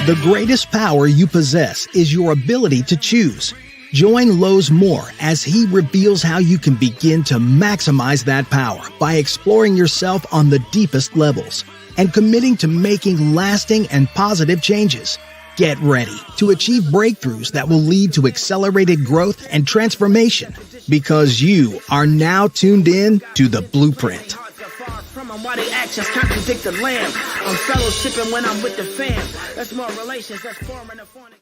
The greatest power you possess is your ability to choose. Join Lowe's Moore as he reveals how you can begin to maximize that power by exploring yourself on the deepest levels and committing to making lasting and positive changes. Get ready to achieve breakthroughs that will lead to accelerated growth and transformation, because you are now tuned in to The Blueprint. Why the actions contradict the lamb. I'm fellowshipping when I'm with the fam. That's more relations, that's forming a phonic.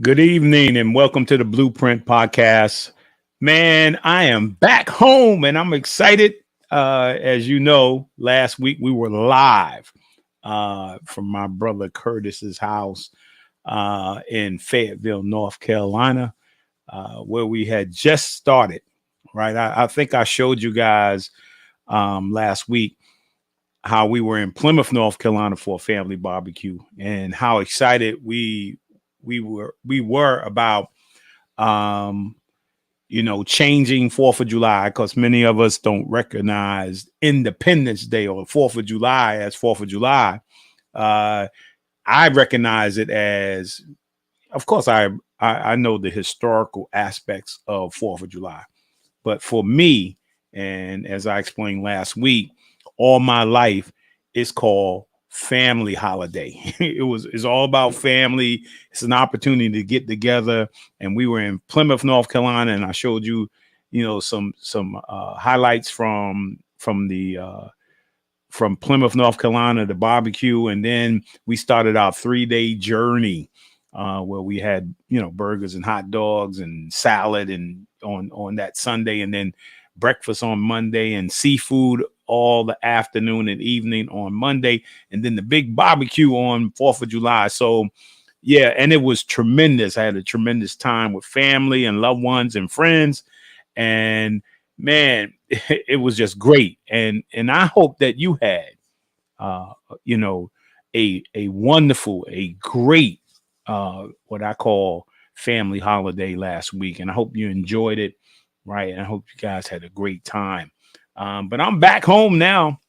Good evening and welcome to the Blueprint Podcast. Man, I am back home and I'm excited. As you know, last week we were live from my brother Curtis's house in Fayetteville, North Carolina, where we had just started. Right. I think I showed you guys last week how we were in Plymouth, North Carolina for a family barbecue and how excited we were about, changing 4th of July, because many of us don't recognize Independence Day or 4th of July as 4th of July. I recognize it as, of course, I know the historical aspects of 4th of July. But for me, and as I explained last week, all my life it's called family holiday. It's all about family. It's an opportunity to get together. And we were in Plymouth, North Carolina, and I showed you, some highlights from Plymouth, North Carolina, the barbecue, and then we started our 3-day journey where we had burgers and hot dogs and salad and on that Sunday, and then breakfast on Monday and seafood all the afternoon and evening on Monday, and then the big barbecue on 4th of July. So yeah, and it was tremendous. I had a tremendous time with family and loved ones and friends, and man, it was just great. And I hope that you had a wonderful, a great what I call family holiday last week, and I hope you enjoyed it, right? And I hope you guys had a great time. But I'm back home now,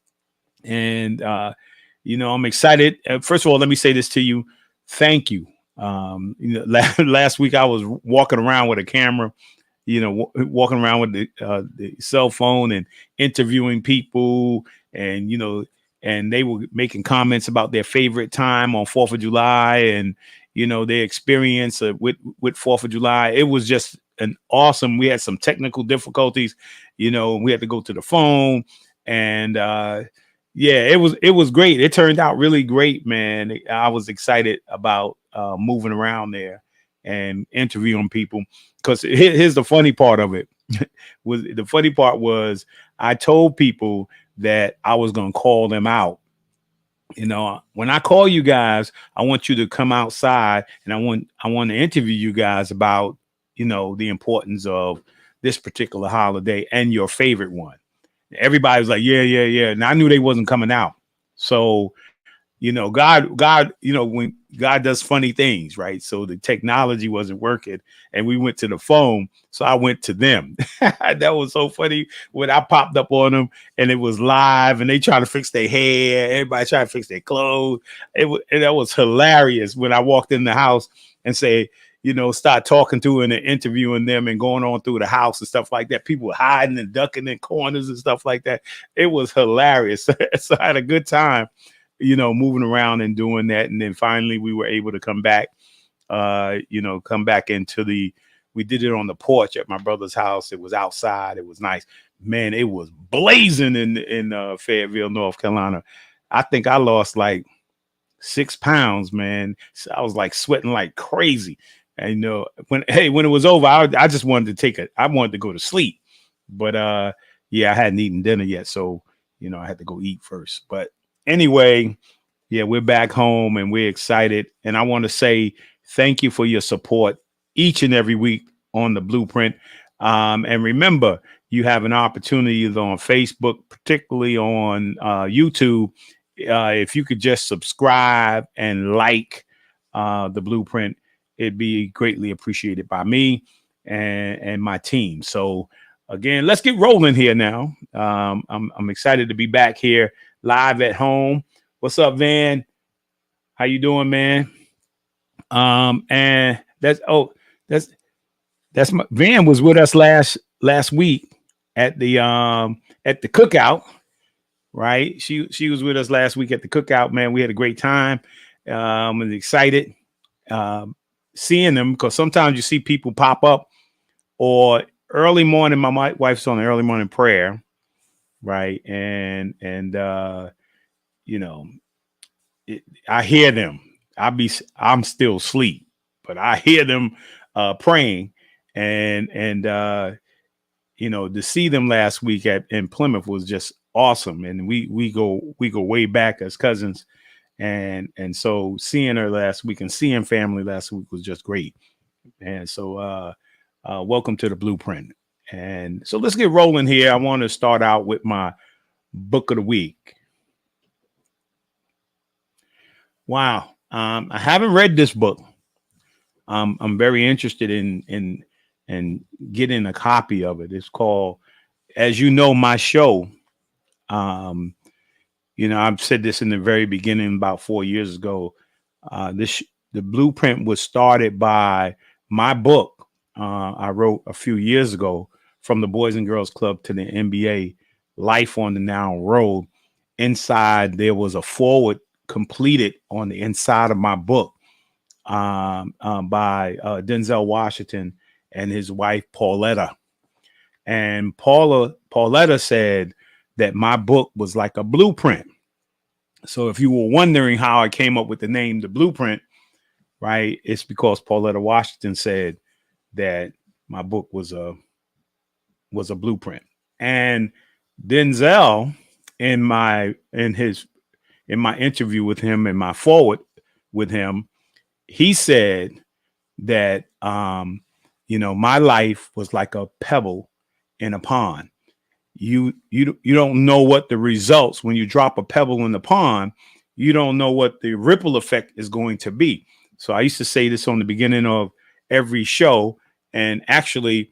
and I'm excited. First of all, let me say this to you: thank you. Last week I was walking around with a camera, walking around with the cell phone and interviewing people, and and they were making comments about their favorite time on 4th of July and their experience with 4th of July. It was just an awesome. We had some technical difficulties, we had to go to the phone, and it was great. It turned out really great, man. I was excited about moving around there and interviewing people, because here's the funny part of it. The funny part was I told people that I was going to call them out. When I call you guys, I want you to come outside, and I want to interview you guys about, the importance of this particular holiday and your favorite one. Everybody was like, yeah. And I knew they wasn't coming out. So, God, when God does funny things, right? So the technology wasn't working and we went to the phone. So I went to them. That was so funny when I popped up on them and it was live and they trying to fix their hair. Everybody trying to fix their clothes. That was hilarious when I walked in the house and say, start talking to and interviewing them and going on through the house and stuff like that. People were hiding and ducking in corners and stuff like that. It was hilarious. So I had a good time, moving around and doing that. And then finally we were able to come back, we did it on the porch at my brother's house. It was outside. It was nice, man. It was blazing in Fayetteville, North Carolina. I think I lost like 6 pounds, man. So I was like sweating like crazy. And when it was over, I just wanted to I wanted to go to sleep. But I hadn't eaten dinner yet, so I had to go eat first. But anyway, yeah, we're back home and we're excited. And I want to say thank you for your support each and every week on the Blueprint. And remember, you have an opportunity on Facebook, particularly on YouTube. If you could just subscribe and like the Blueprint, it'd be greatly appreciated by me and my team. So again, let's get rolling here now. I'm excited to be back here live at home. What's up, Van? How you doing, man? And that's Van was with us last week at the cookout, right? She was with us last week at the cookout, man. We had a great time. Was excited seeing them because sometimes you see people pop up or early morning. My wife's on the early morning prayer, right? And you know, I hear them. I'm still asleep, but I hear them praying, and to see them last week in Plymouth was just awesome. And we go way back as cousins, and so seeing her last week and seeing family last week was just great. And so welcome to the Blueprint. And so let's get rolling here. I want to start out with my book of the week. Wow. I haven't read this book. I'm very interested in getting a copy of it. It's called, as you know, my show. I've said this in the very beginning about 4 years ago. The Blueprint was started by my book I wrote a few years ago, From the Boys and Girls Club to the NBA, Life on the Now Road. Inside, there was a forward completed on the inside of my book by Denzel Washington and his wife, Pauletta. And Pauletta said that my book was like a blueprint. So if you were wondering how I came up with the name, The Blueprint, right, it's because Pauletta Washington said that my book was a blueprint. And Denzel, in my interview with him and my forward with him, he said that my life was like a pebble in a pond. You don't know what the results when you drop a pebble in the pond. You don't know what the ripple effect is going to be. So I used to say this on the beginning of every show, and actually,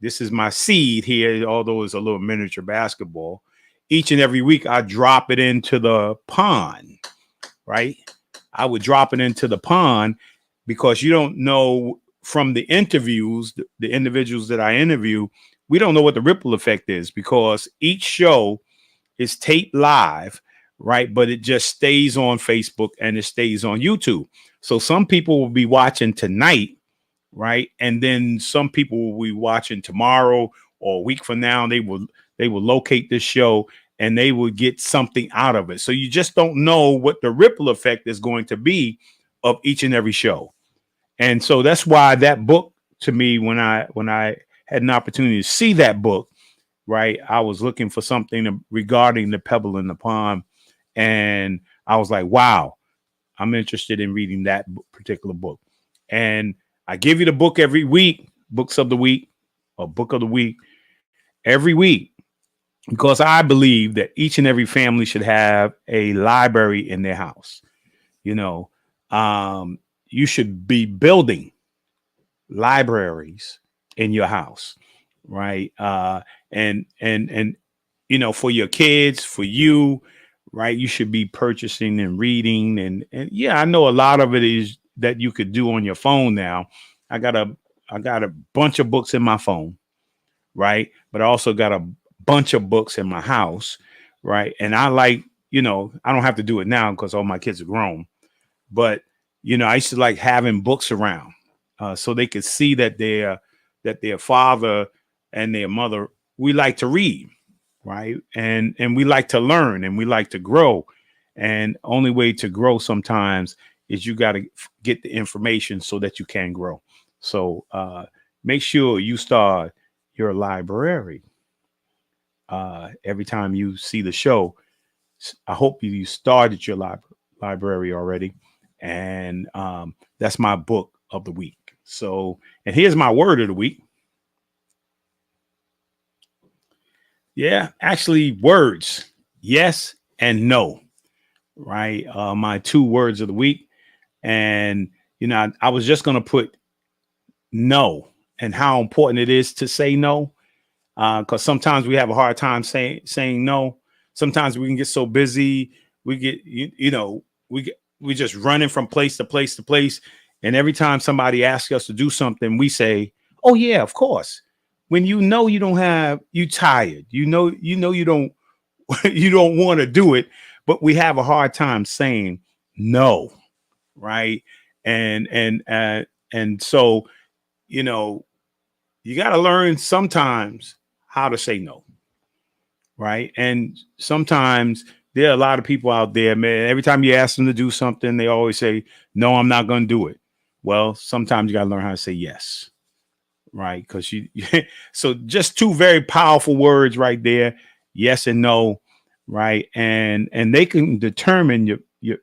this is my seed here, although it's a little miniature basketball. Each and every week, I drop it into the pond, right? I would drop it into the pond because you don't know from the interviews, the individuals that I interview, we don't know what the ripple effect is because each show is taped live, right? But it just stays on Facebook and it stays on YouTube. So some people will be watching tonight, right? And then some people will be watching tomorrow or a week from now. They will locate this show and they will get something out of it. So you just don't know what the ripple effect is going to be of each and every show. And so that's why that book, to me, when I had an opportunity to see that book, right, I was looking for something regarding the pebble in the pond. And I was like, wow, I'm interested in reading that particular book. And I give you the book every week, books of the week, or book of the week every week, because I believe that each and every family should have a library in their house. You should be building libraries in your house, right? And for your kids, for you, right? You should be purchasing and reading. And yeah, I know a lot of it is that you could do on your phone now. I got a bunch of books in my phone, right? But I also got a bunch of books in my house, right? And I I don't have to do it now because all my kids are grown. But, I used to like having books around so they could see that their father and their mother, we like to read, right? And we like to learn and we like to grow. And only way to grow sometimes is you got to get the information so that you can grow. So make sure you start your library. Every time you see the show, I hope you started your library already. And that's my book of the week. So, and here's my word of the week. Yeah, actually words, yes and no, right? My two words of the week. And, I was just going to put no and how important it is to say no. Because sometimes we have a hard time saying no. sometimes we can get so busy. We get, we just running from place to place to place. And every time somebody asks us to do something, we say, oh yeah, of course. When you know you don't have, you tired, you don't, you don't want to do it, but we have a hard time saying no. Right. And so, you got to learn sometimes how to say no. Right. And sometimes there are a lot of people out there, man. Every time you ask them to do something, they always say, no, I'm not going to do it. Well, sometimes you got to learn how to say yes. Right. Because so just two very powerful words right there. Yes and no. Right. And they can determine your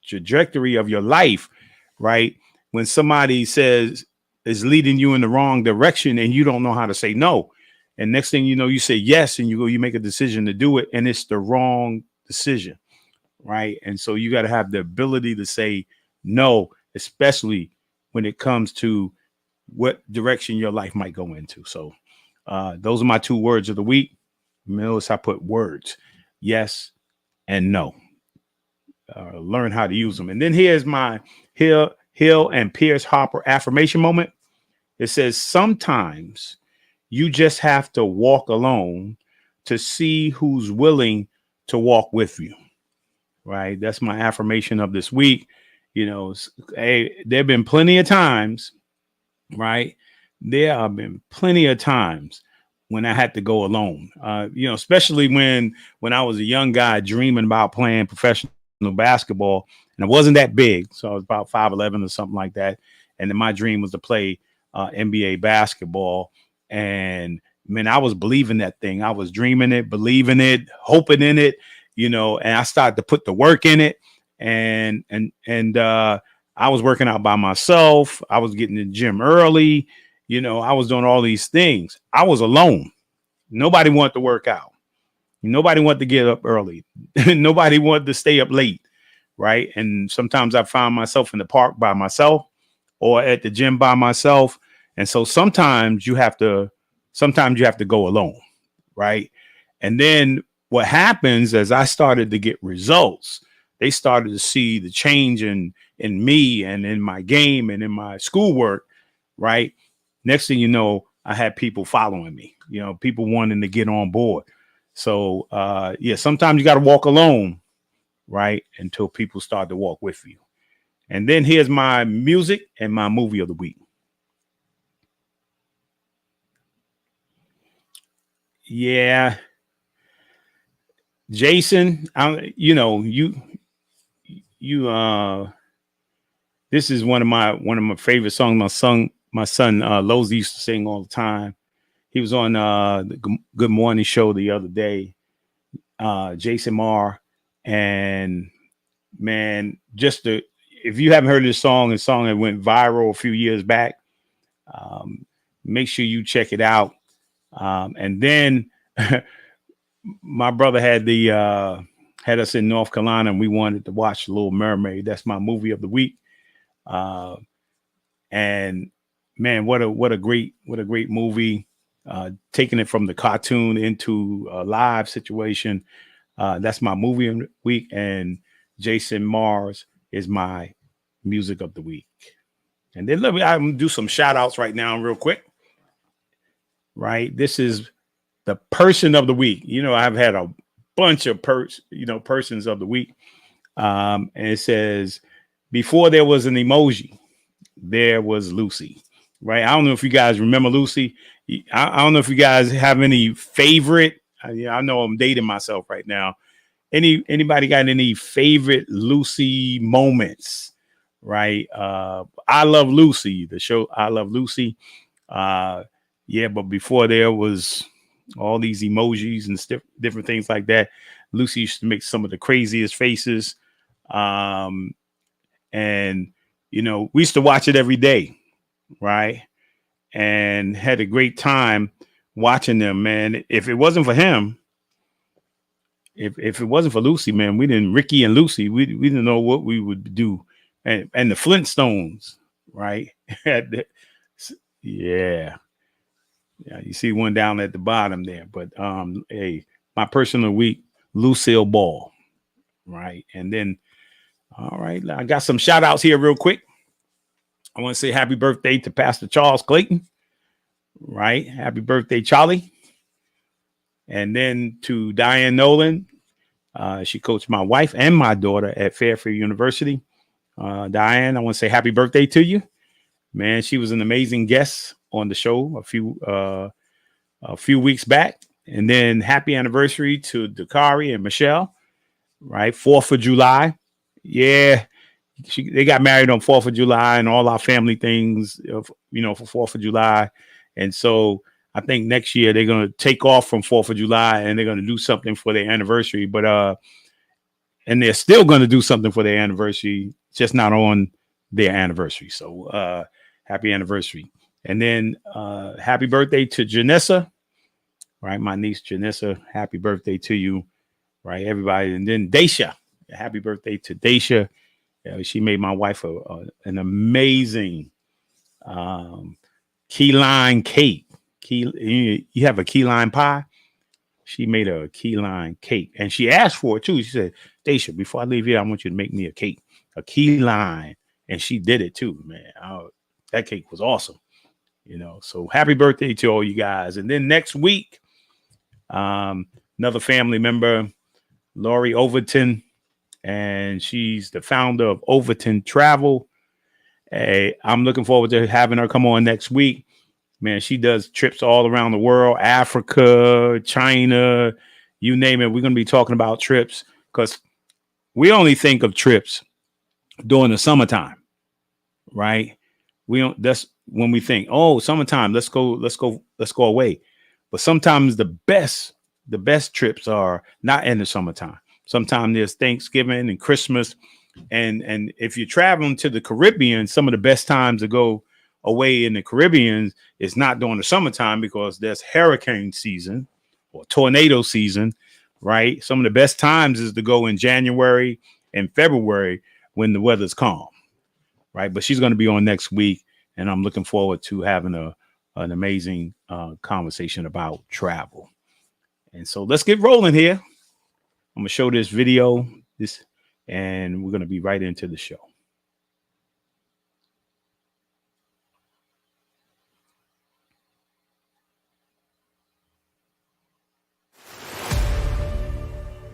trajectory of your life. Right. When somebody is leading you in the wrong direction and you don't know how to say no. And next thing you know, you say yes, and you make a decision to do it, and it's the wrong decision, right? And so you got to have the ability to say no, especially when it comes to what direction your life might go into. So those are my two words of the week. Notice I put words, yes and no. Learn how to use them. And then here's my Hill and Pierce Harper affirmation moment. It says, sometimes you just have to walk alone to see who's willing to walk with you. Right. That's my affirmation of this week. Hey, there have been plenty of times. Right. There have been plenty of times when I had to go alone, especially when I was a young guy dreaming about playing professional basketball, and I wasn't that big. So I was about 5'11" or something like that. And then my dream was to play NBA basketball. And man, I was believing that thing. I was dreaming it, believing it, hoping in it, and I started to put the work in it. And I was working out by myself. I was getting to the gym early. I was doing all these things. I was alone. Nobody wanted to work out. Nobody wanted to get up early. Nobody wanted to stay up late. Right. And sometimes I found myself in the park by myself or at the gym by myself. And so sometimes you have to go alone. Right. And then what happens as I started to get results, they started to see the change in me and in my game and in my schoolwork. Right. Next thing you know, I had people following me, people wanting to get on board. So, sometimes you got to walk alone. Right. Until people start to walk with you. And then here's my music and my movie of the week. Yeah. Jason, this is one of my favorite songs. My son Lowe's used to sing all the time. He was on the Good Morning Show the other day. Jason Marr, and man, if you haven't heard this song, a song that went viral a few years back, make sure you check it out. And then my brother had us in North Carolina, and we wanted to watch The Little Mermaid. That's my movie of the week. And man, what a great movie. Taking it from the cartoon into a live situation. That's my movie of the week. And Jason Mars is my music of the week. And then I'm going to do some shout outs right now real quick. Right. This is the person of the week. I've had a bunch of persons of the week. And it says, before there was an emoji, there was Lucy. Right. I don't know if you guys remember Lucy. I don't know if you guys have any favorite. I know I'm dating myself right now. Anybody got any favorite Lucy moments? Right. I Love Lucy, the show I Love Lucy. But before there was all these emojis and different things like that, Lucy used to make some of the craziest faces. And we used to watch it every day. Right. And had a great time watching them, man. If it wasn't for him, if it wasn't for Lucy, man, Ricky and Lucy, we didn't know what we would do. And the Flintstones, right? Yeah, you see one down at the bottom there. But hey, my person of the week, Lucille Ball. Right. And then, all right, I got some shout outs here real quick. I want to say happy birthday to Pastor Charles Clayton. Right. Happy birthday, Charlie. And then to Diane Nolan. She coached my wife and my daughter at Fairfield University. Diane, I want to say happy birthday to you. Man, she was an amazing guest on the show a few weeks back. And then happy anniversary to Dakari and Michelle. Right. 4th of July. Yeah. They got married on 4th of July and all our family things, for 4th of July. And so I think next year they're going to take off from 4th of July and they're going to do something for their anniversary. But and they're still going to do something for their anniversary, just not on their anniversary. So happy anniversary. And then happy birthday to Janessa. Right. My niece, Janessa. Happy birthday to you. Right, everybody. And then Daisha. Happy birthday to Daisha. She made my wife an amazing key lime cake. You have a key lime pie? She made a key lime cake. And she asked for it too. She said, Daisha, before I leave here, I want you to make me a cake, a key lime. And she did it too, man. That cake was awesome. So happy birthday to all you guys. And then next week, another family member, Lori Overton, and she's the founder of Overton Travel. I'm looking forward to having her come on next week. Man, she does trips all around the world, Africa, China, you name it. We're going to be talking about trips because we only think of trips during the summertime, right? That's when we think, oh, summertime, let's go away. But sometimes the best trips are not in the summertime. Sometimes there's Thanksgiving and Christmas. And if you're traveling to the Caribbean, some of the best times to go away in the Caribbean is not during the summertime because there's hurricane season or tornado season, right? Some of the best times is to go in January and February when the weather's calm, right? But she's going to be on next week, and I'm looking forward to having an amazing conversation about travel. And so let's get rolling here. I'm going to show this video, and we're going to be right into the show.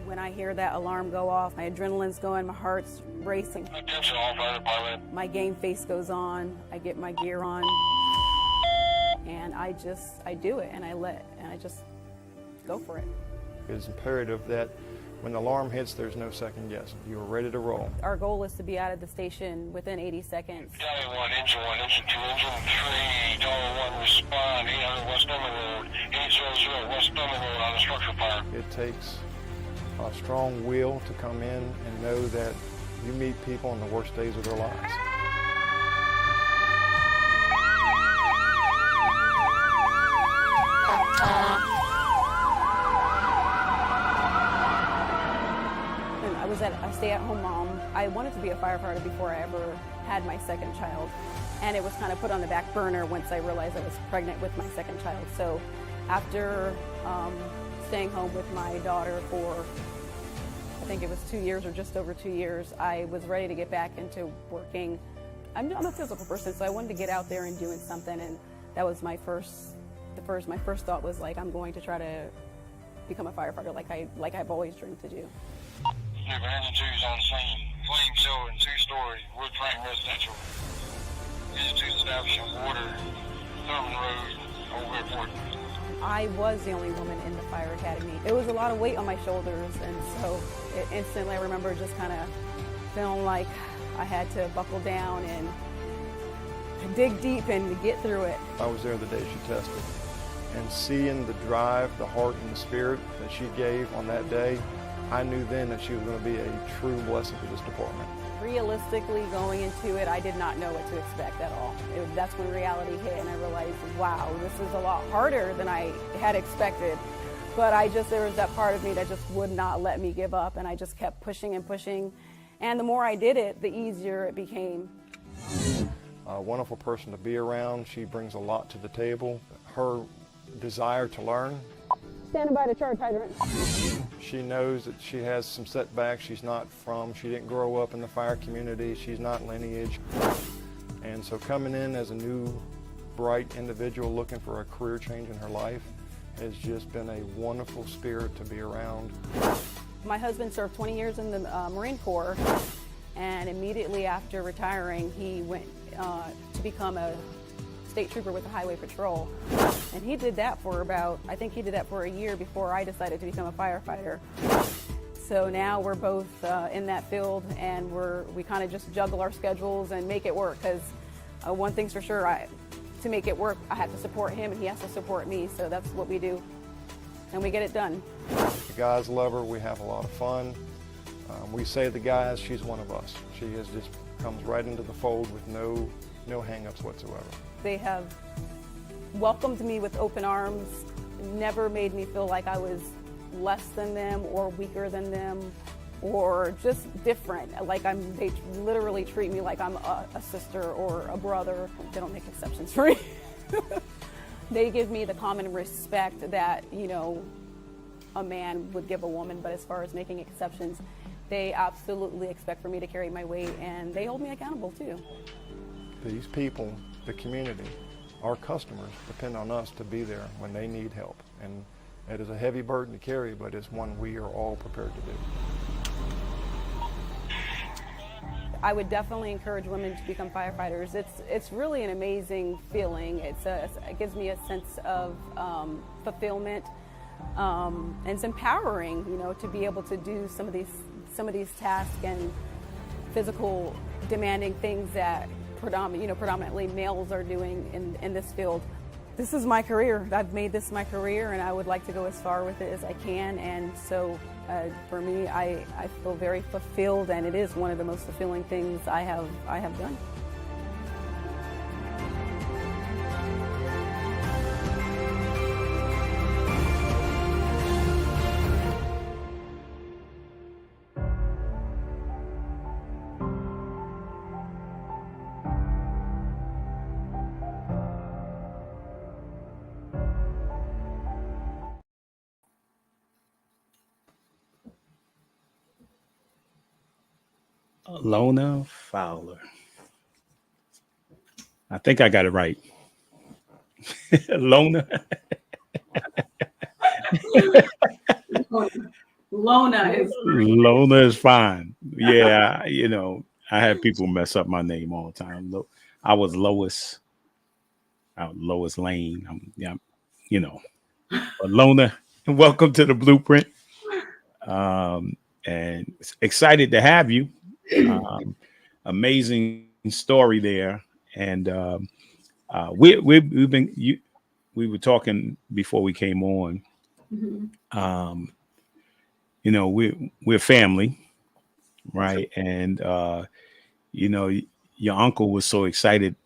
When I hear that alarm go off, my adrenaline's going, my heart's racing. Attention all fire department. My game face goes on, I get my gear on, and I do it, and I just go for it. It's imperative that when the alarm hits, there's no second guessing. You are ready to roll. Our goal is to be out of the station within 80 seconds. County 1, engine 1, engine 2, engine 3, Tower 1, respond, 800 West Thurman Road, 800 West Thurman Road on a structure fire. It takes a strong will to come in and know that you meet people on the worst days of their lives. I was a stay-at-home mom. I wanted to be a firefighter before I ever had my second child. And it was kind of put on the back burner once I realized I was pregnant with my second child. So after staying home with my daughter for, I think it was 2 years or just over 2 years, I was ready to get back into working. I'm a physical person, so I wanted to get out there and doing something, and that was my first thought was like, I'm going to try to become a firefighter like I've always dreamed to do. Number engine 2 is on scene. Flame show in 2-story, wood frame residential. Engine 2 establishing water, Thurman Road, Old Airport. I was the only woman in the fire academy. It was a lot of weight on my shoulders, and so instantly I remember just kind of feeling like I had to buckle down and dig deep and get through it. I was there the day she tested, and seeing the drive, the heart, and the spirit that she gave on that day, I knew then that she was going to be a true blessing to this department. Realistically, going into it, I did not know what to expect at all. That's when reality hit, and I realized, wow, this is a lot harder than I had expected. But there was that part of me that just would not let me give up, and I just kept pushing and pushing. And the more I did it, the easier it became. A wonderful person to be around. She brings a lot to the table. Her desire to learn standing by the charge hydrant. She knows that she has some setbacks. She didn't grow up in the fire community. She's not lineage. And so coming in as a new, bright individual looking for a career change in her life has just been a wonderful spirit to be around. My husband served 20 years in the Marine Corps, and immediately after retiring, he went to become a state trooper with the Highway Patrol. And he did that for I think he did that for a year before I decided to become a firefighter. So now we're both in that field, and we kind of just juggle our schedules and make it work, because one thing's for sure, to make it work, I have to support him and he has to support me, so that's what we do, and we get it done. The guys love her. We have a lot of fun. We say to the guys, she's one of us. She just comes right into the fold with no hang-ups whatsoever. They have welcomed me with open arms, never made me feel like I was less than them or weaker than them or just different. They literally treat me like I'm a sister or a brother. They don't make exceptions for me. They give me the common respect that, a man would give a woman, but as far as making exceptions, they absolutely expect for me to carry my weight, and they hold me accountable too. These people, the community, our customers depend on us to be there when they need help. And it is a heavy burden to carry, but it's one we are all prepared to do. I would definitely encourage women to become firefighters. It's really an amazing feeling. It gives me a sense of fulfillment, and it's empowering, to be able to do some of these tasks and physical demanding things that predominantly males are doing in this field. This is my career. I've made this my career, and I would like to go as far with it as I can. And so for me, I feel very fulfilled, and it is one of the most fulfilling things I have done. Elona Fowler. I think I got it right. Elona. Elona is fine. Yeah, I have people mess up my name all the time. I was Lois Lane. Elona, welcome to the Blueprint. And excited to have you. Amazing story there, and we were talking before we came on. Mm-hmm. We're family, right? And your uncle was so excited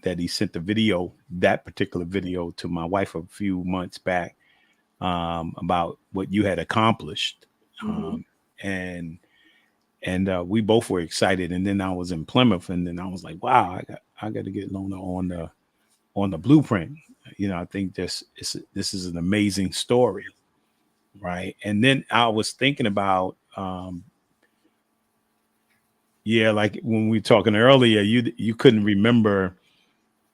that he sent that particular video to my wife a few months back, about what you had accomplished. Mm-hmm. And we both were excited. And then I was in Plymouth, and then I was like, wow, I got to get Elona on the Blueprint. I think this is an amazing story, right? And then I was thinking about, like when we were talking earlier, you couldn't remember,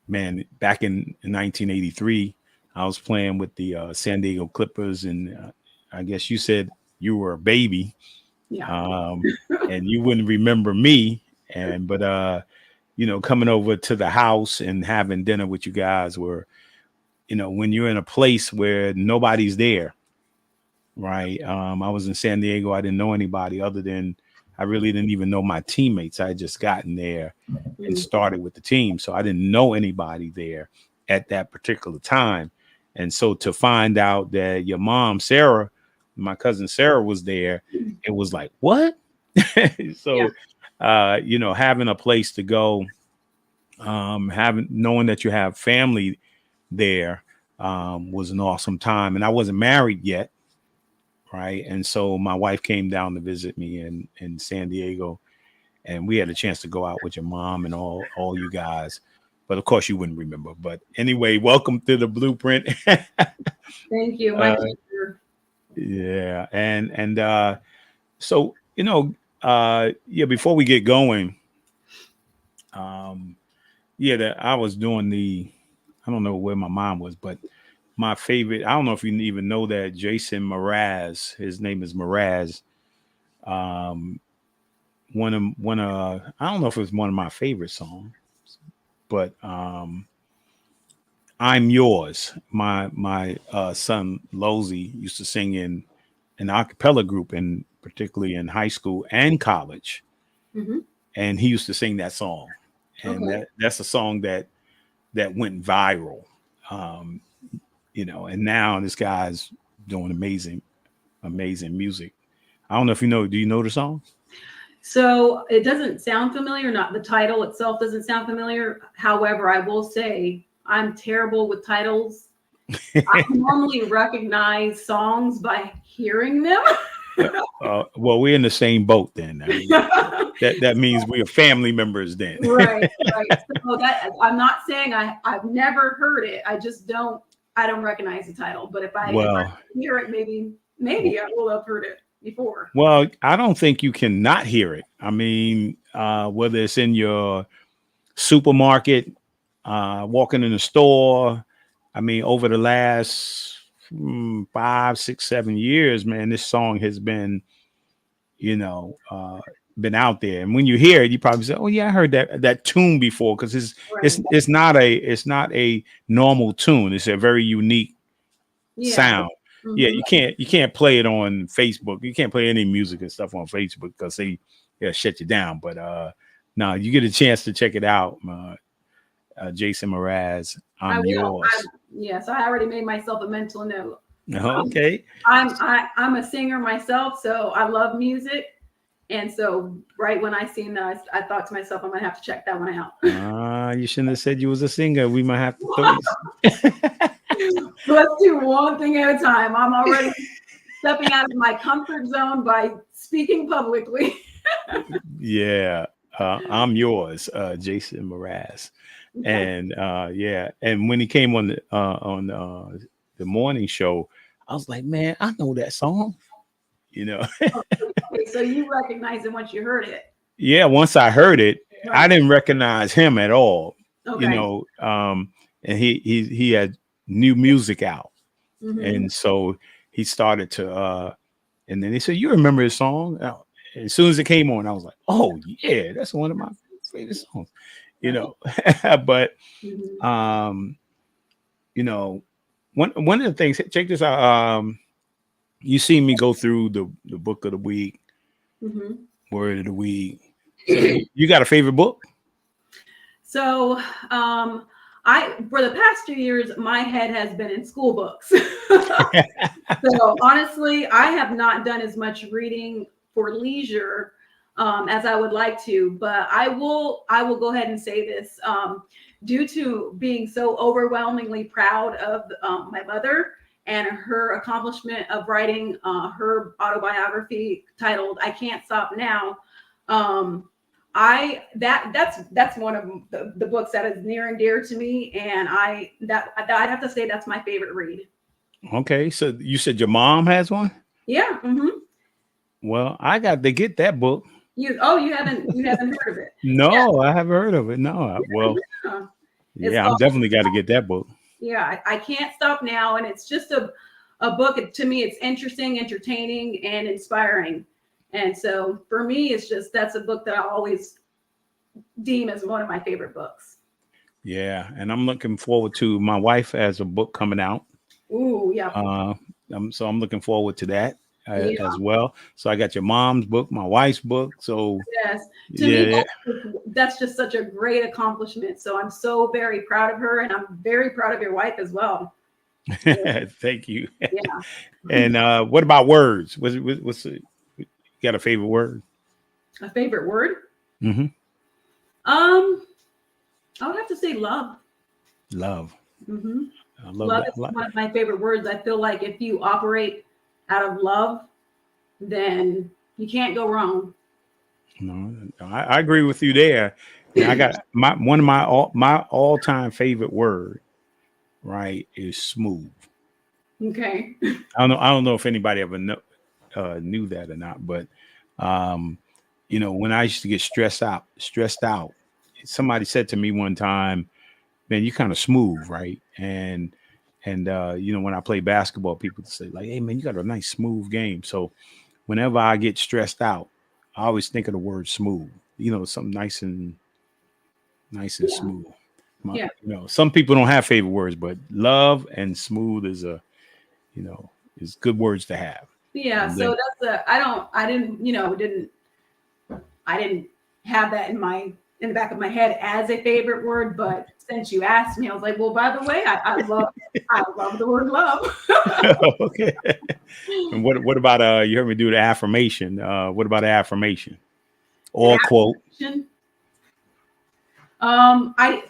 man, back in 1983, I was playing with the San Diego Clippers, and I guess you said you were a baby. Yeah. And you wouldn't remember me, but coming over to the house and having dinner with you guys were, when you're in a place where nobody's there, right? I was in San Diego. I didn't know anybody other than, I really didn't even know my teammates. I had just gotten there and started with the team. So I didn't know anybody there at that particular time. And so to find out that your mom, Sarah, my cousin Sarah, was there, it was like, what? So, having a place to go, knowing that you have family there, was an awesome time. And I wasn't married yet, right? And so my wife came down to visit me in San Diego, and we had a chance to go out with your mom and all you guys. But of course you wouldn't remember. But anyway, welcome to the Blueprint. Thank you. My pleasure. Yeah. And so, yeah, before we get going, yeah, that I was doing I don't know where my mind was, but my favorite, I don't know if you even know that Jason Mraz, his name is Mraz. Um, I don't know if it's one of my favorite songs, but I'm Yours. My son Losey used to sing in an a cappella group, and particularly in high school and college, Hmm. and he used to sing that song, and Okay. that's a song that went viral. Um, and now this guy's doing amazing music. I don't know if you know. Do you know the song? So it doesn't sound familiar. Not the title itself doesn't sound familiar. However, I will say I'm terrible with titles. I normally recognize songs by hearing them. Well, we're in the same boat then. I mean, that means we are family members then. Right, right. So that I'm not saying I've never heard it. I don't recognize the title. But if I Well, hear it, maybe I will have heard it before. well, I don't think you can not hear it. I mean, whether it's in your supermarket, walking in the store. I mean, over the last 5, 6, 7 years, man, this song has been, you know, uh, been out there. And when you hear it, you probably say, "Oh yeah, I heard that tune before," because Right. it's not a normal tune. It's a very unique Yeah. sound. Yeah, Mhm. you can't play it on Facebook. You can't play any music and stuff on Facebook because they shut you down. But no, you get a chance to check it out. Jason Mraz, I I'm will. Yours. Yes, I already made myself a mental note. Okay. I'm a singer myself, so I love music. And so right when I seen that, I thought to myself, I'm gonna have to check that one out. You shouldn't have said you was a singer. We might have to throw you. Let's do one thing at a time. I'm already stepping out of my comfort zone by speaking publicly. Yeah. I'm Yours, Jason Mraz. Okay. And yeah, and when he came on the morning show, I was like, man, I know that song. You know, Okay, so you recognize it once you heard it. yeah. Once I heard it, I Right. didn't recognize him at all. You Okay. know, and he had new music out, Mhm. and so he started to. And then he said, "You remember his song?" As soon as it came on, I was like, "Oh yeah, that's one of my favorite songs." You know, but Mhm. um, you know, one of the things. Check this out. You see me go through the book of the week, Mhm. word of the week. So you got a favorite book? So, I for the past 2 years, my head has been in school books. So honestly, I have not done as much reading for leisure as I would like to, but I will go ahead and say this. Due to being so overwhelmingly proud of my mother and her accomplishment of writing her autobiography titled "I Can't Stop Now," um, that's one of the books that is near and dear to me, and I'd have to say that's my favorite read. Okay, so you said your mom has one. Yeah. Hmm. Well, I got to get that book. You haven't heard of it? No, I haven't heard of it. No, well, Yeah. It's yeah, I'm called, definitely got to get that book. yeah, I can't stop now, and it's just a book. To me, it's interesting, entertaining, and inspiring. And so for me, it's just that's a book that I always deem as one of my favorite books. Yeah, and I'm looking forward to. My wife has a book coming out. Ooh, yeah, Uh, so I'm looking forward to that yeah, as well. So I got your mom's book, my wife's book. So yes. To me, yeah, that's just such a great accomplishment. So I'm so very proud of her, and I'm very proud of your wife as well. thank you. Yeah. And what about words? You got a favorite word? A favorite word? Hmm. Um, I would have to say love. Love. Hmm. I love Love that. is one of my favorite words. I feel like if you operate out of love, then you can't go wrong. No, I agree with you there. And I got one of my all time favorite word, right, is smooth. Okay. I don't know if anybody ever knew that or not, but you know, when I used to get stressed out, somebody said to me one time, "Man, you kind of smooth, right?" And you know, when I play basketball, people say like, "Hey, man, you got a nice smooth game." So whenever I get stressed out, I always think of the word smooth. You know, something nice and Yeah. smooth. Yeah. You know, some people don't have favorite words, but love and smooth is you know, is good words to have. Yeah. And So then, that's I didn't have that in the back of my head as a favorite word, but since you asked me, I was like, well, by the way, I love the word love. okay. And what about you heard me do the affirmation? What about the affirmation or quote? Affirmation. I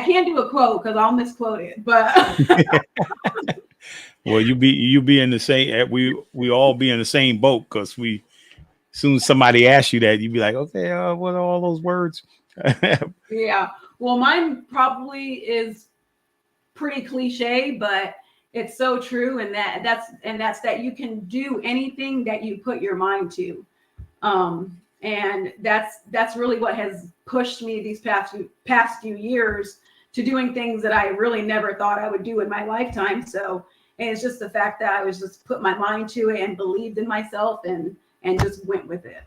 can't do a quote because I'll misquote it, but Well, you be in the same. We all be in the same boat because we. As soon as somebody asks you that, you be like, okay, what are all those words? yeah. Well, mine probably is pretty cliche, but it's so true, and that's that you can do anything that you put your mind to. And that's really what has pushed me these past few years to doing things that I really never thought I would do in my lifetime. So, and it's just the fact that I was just put my mind to it and believed in myself and just went with it.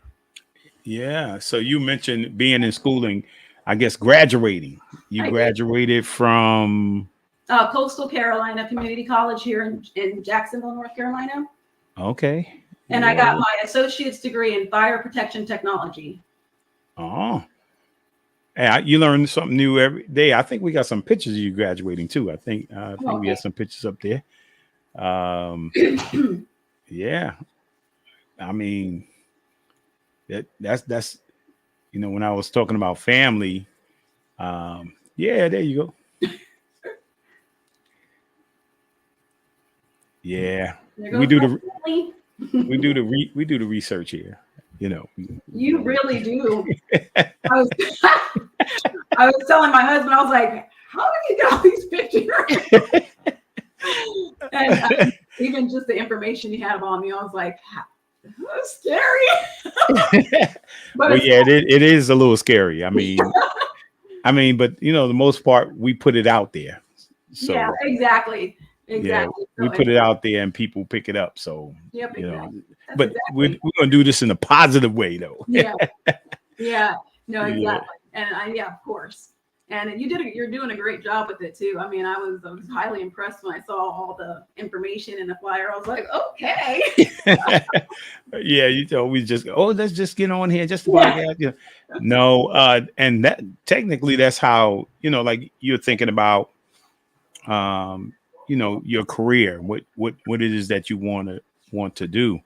Yeah. So you mentioned being in schooling, I guess graduating. You I did. graduated from Coastal Carolina Community College here in Jacksonville, North Carolina. okay. And Yeah. I got my associate's degree in fire protection technology. Oh. Hey, you learn something new every day. I think we got some pictures of you graduating too. I think we had some pictures up there. Yeah. I mean, that's you know, when I was talking about family, yeah, there you go. Yeah, we do the research here. You know, you really do. I was telling my husband, I was like, how did you get all these pictures? And even just the information you have on me, I was like, that's scary. But well, yeah, it is a little scary. I mean, but you know, the most part we put it out there. So yeah, exactly. Yeah, we put it out there and people pick it up. So yep, you exactly. know, but we're gonna do this in a positive way, though. Yeah, yeah, no, exactly, Yeah. and yeah, of course. And you're doing a great job with it too. I mean, I was highly impressed when I saw all the information in the flyer. I was like, okay. Yeah, you know, we just let's just get on here just about that. Yeah. No, and that technically that's how, you know, like you're thinking about you know, your career, what it is that you want to do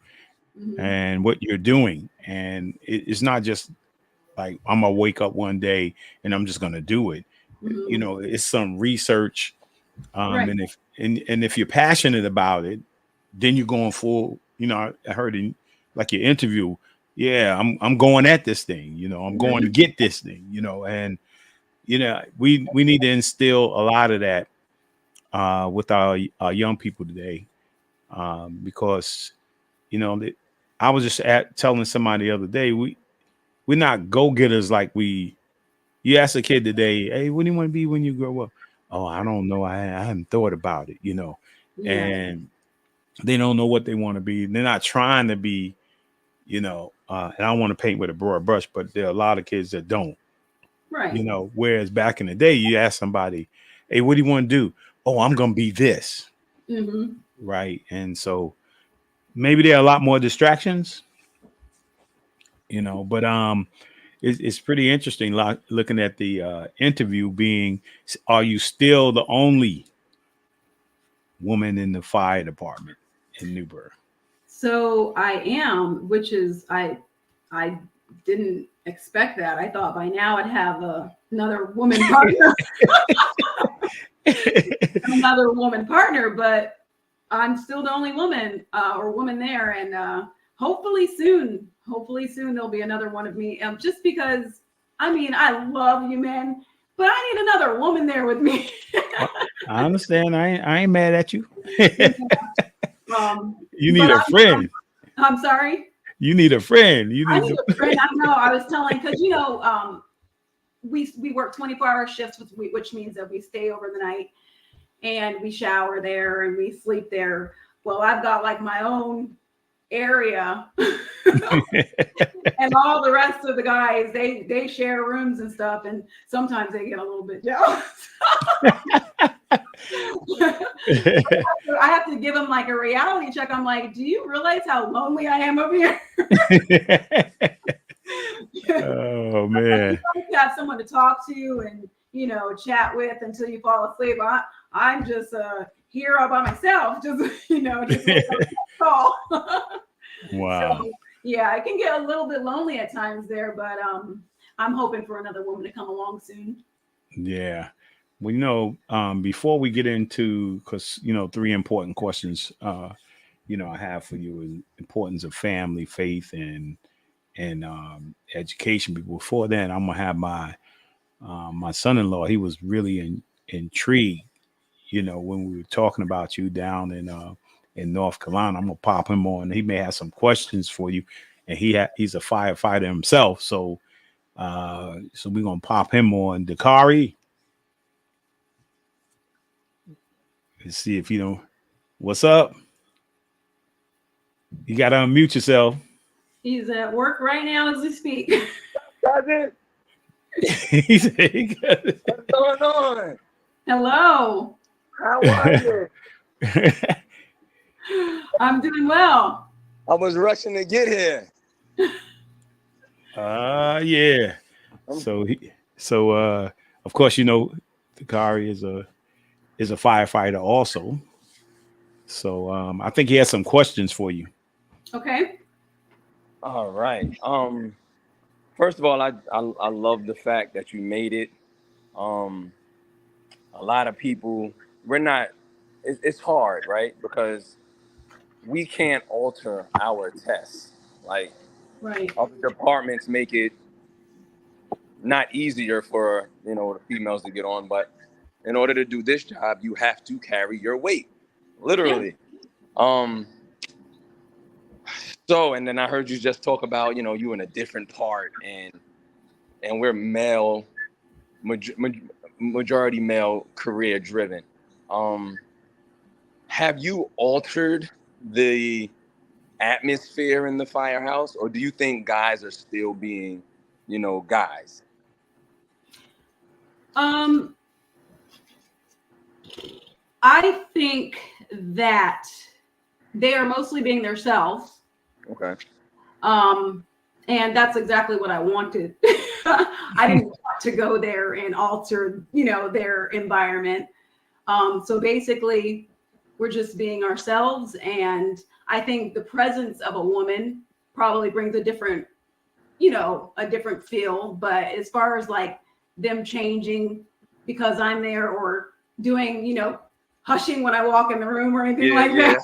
and what you're doing. And it's not just like I'm gonna wake up one day and I'm just gonna do it. You know, it's some research. Right. And if you're passionate about it, then you're going full, you know, I heard in like your interview, yeah, I'm going at this thing, you know, I'm going to get this thing, you know, and you know, we need to instill a lot of that with our young people today, because you know I was just telling somebody the other day we're not go getters like you ask a kid today, hey, what do you want to be when you grow up? Oh, I don't know, I haven't thought about it, you know, and they don't know what they want to be. They're not trying to be, you know, and I don't want to paint with a broad brush, but there are a lot of kids that don't, Right. you know, whereas back in the day you ask somebody, hey, what do you want to do? Oh, I'm gonna be this. Right. And so maybe there are a lot more distractions, you know, but it's pretty interesting looking at the interview being, are you still the only woman in the fire department in Newburgh? So I am, which is I didn't expect that. I thought by now I'd have another woman partner. Another woman partner, but I'm still the only woman or woman there, and hopefully soon there'll be another one of me. Just because, I mean, I love you men, but I need another woman there with me. I understand. I ain't mad at you. You need a friend. I'm sorry. You need a friend. I need a friend. I know. I was telling because we work 24-hour shifts, which means that we stay over the night and we shower there and we sleep there. Well, I've got like my own area and all the rest of the guys, they share rooms and stuff, and sometimes they get a little bit jealous. I have to give them like a reality check. I'm like, do you realize how lonely I am over here? Oh man. You have someone to talk to and chat with until you fall asleep. I'm just here all by myself, just call. Wow. So, yeah, it can get a little bit lonely at times there, but I'm hoping for another woman to come along soon. Yeah. Well, before we get into, because 3 important questions I have for you is importance of family, faith, and education. But before then, I'm gonna have my son-in-law. He was really intrigued, when we were talking about you down in North Carolina. I'm gonna pop him on. He may have some questions for you, and he's a firefighter himself. So we're gonna pop him on. Dakari, let's see if what's up. You gotta unmute yourself. He's at work right now as we speak. That's it. He said, What's going on? Hello. How are you? I'm doing well. I was rushing to get here. Yeah. So of course, Dakari is a firefighter also. So I think he has some questions for you. Okay. All right. First of all, I love the fact that you made it. A lot of people, it's hard, right? Because we can't alter our tests. Like, right. Other departments make it not easier for, the females to get on, but in order to do this job, you have to carry your weight, literally. Yeah. And then I heard you just talk about, you in a different part, and we're male, majority male, career driven. Have you altered the atmosphere in the firehouse, or do you think guys are still being, guys? I think that they are mostly being themselves. Okay. And that's exactly what I wanted. I didn't want to go there and alter, their environment. So basically, we're just being ourselves. And I think the presence of a woman probably brings a different feel. But as far as like them changing because I'm there or doing, hushing when I walk in the room or anything that.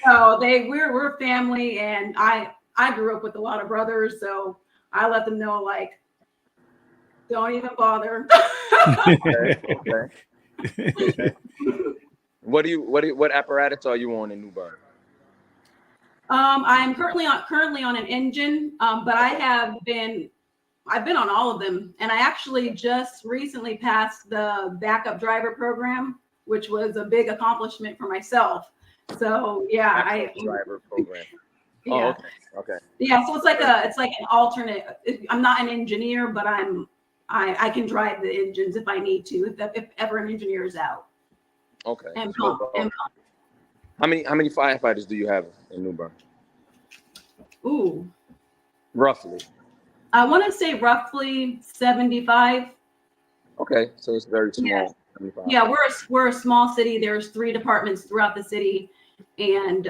No, we're family, and I grew up with a lot of brothers, so I let them know, like, don't even bother. Okay. What apparatus are you on in New Bern? I'm currently on an engine, but I've been on all of them, and I actually just recently passed the backup driver program, which was a big accomplishment for myself. So yeah, driver program. Yeah. Oh, okay. Yeah, so it's like an alternate. I'm not an engineer, but I can drive the engines if I need to, if ever an engineer is out. Okay. And pump. How many firefighters do you have in New Bern? Ooh. Roughly. I want to say roughly 75. Okay, so it's very small. Yeah, we're a small city. There's 3 departments throughout the city, and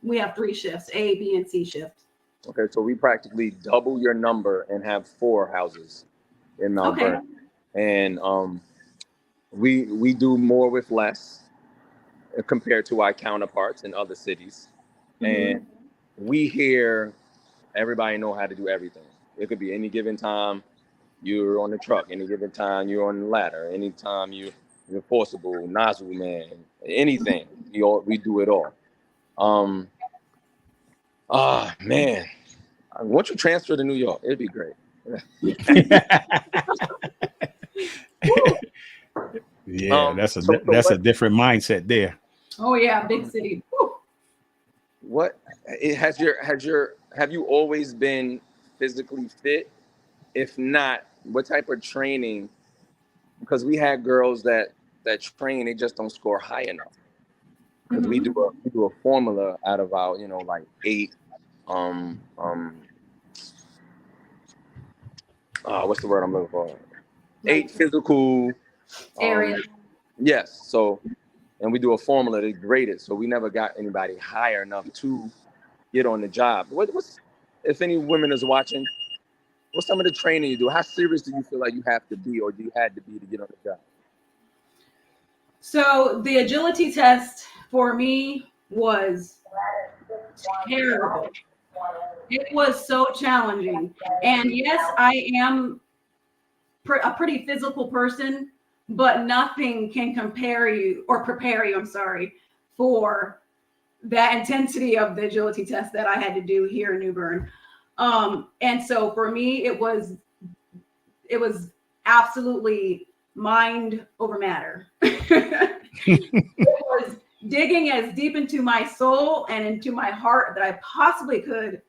we have 3 shifts: A, B, and C shift. Okay, so we practically double your number and have 4 houses in Mount Vernon. And we do more with less compared to our counterparts in other cities. Mm-hmm. And we hear everybody know how to do everything. It could be any given time you're on the truck, any given time you're on the ladder, anytime you the forcible, nozzle man, anything. We do it all. Man, once you transfer to New York, it'd be great. Yeah, that's a different mindset there. Oh yeah, big city. Woo. Have you always been physically fit? If not, what type of training? Because we had girls that train, they just don't score high enough. Because we do a formula out of our, like 8 what's the word I'm looking for? 8 physical Area. Yes. So, and we do a formula to grade it. So we never got anybody higher enough to get on the job. What's if any women is watching, what's some of the training you do? How serious do you feel like you have to be, or do you had to be to get on the job? So the agility test for me was terrible. It was so challenging. And yes, I am a pretty physical person, but nothing can prepare you, for that intensity of the agility test that I had to do here in New Bern. And so for me, it was absolutely mind over matter. It was digging as deep into my soul and into my heart that I possibly could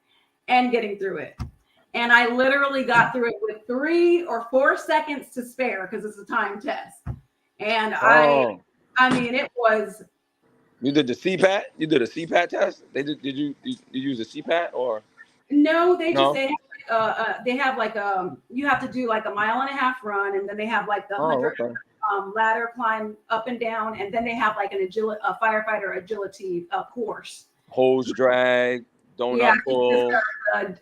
and getting through it. And I literally got through it with 3 or 4 seconds to spare because it's a time test. And I mean, it was. You did the CPAT? You did a CPAT test? Did you use a CPAT or? No, they have like you have to do like a 1.5 mile run, and then they have like the 100 ladder climb up and down, and then they have like a firefighter agility course. Hose drag, donut pull. The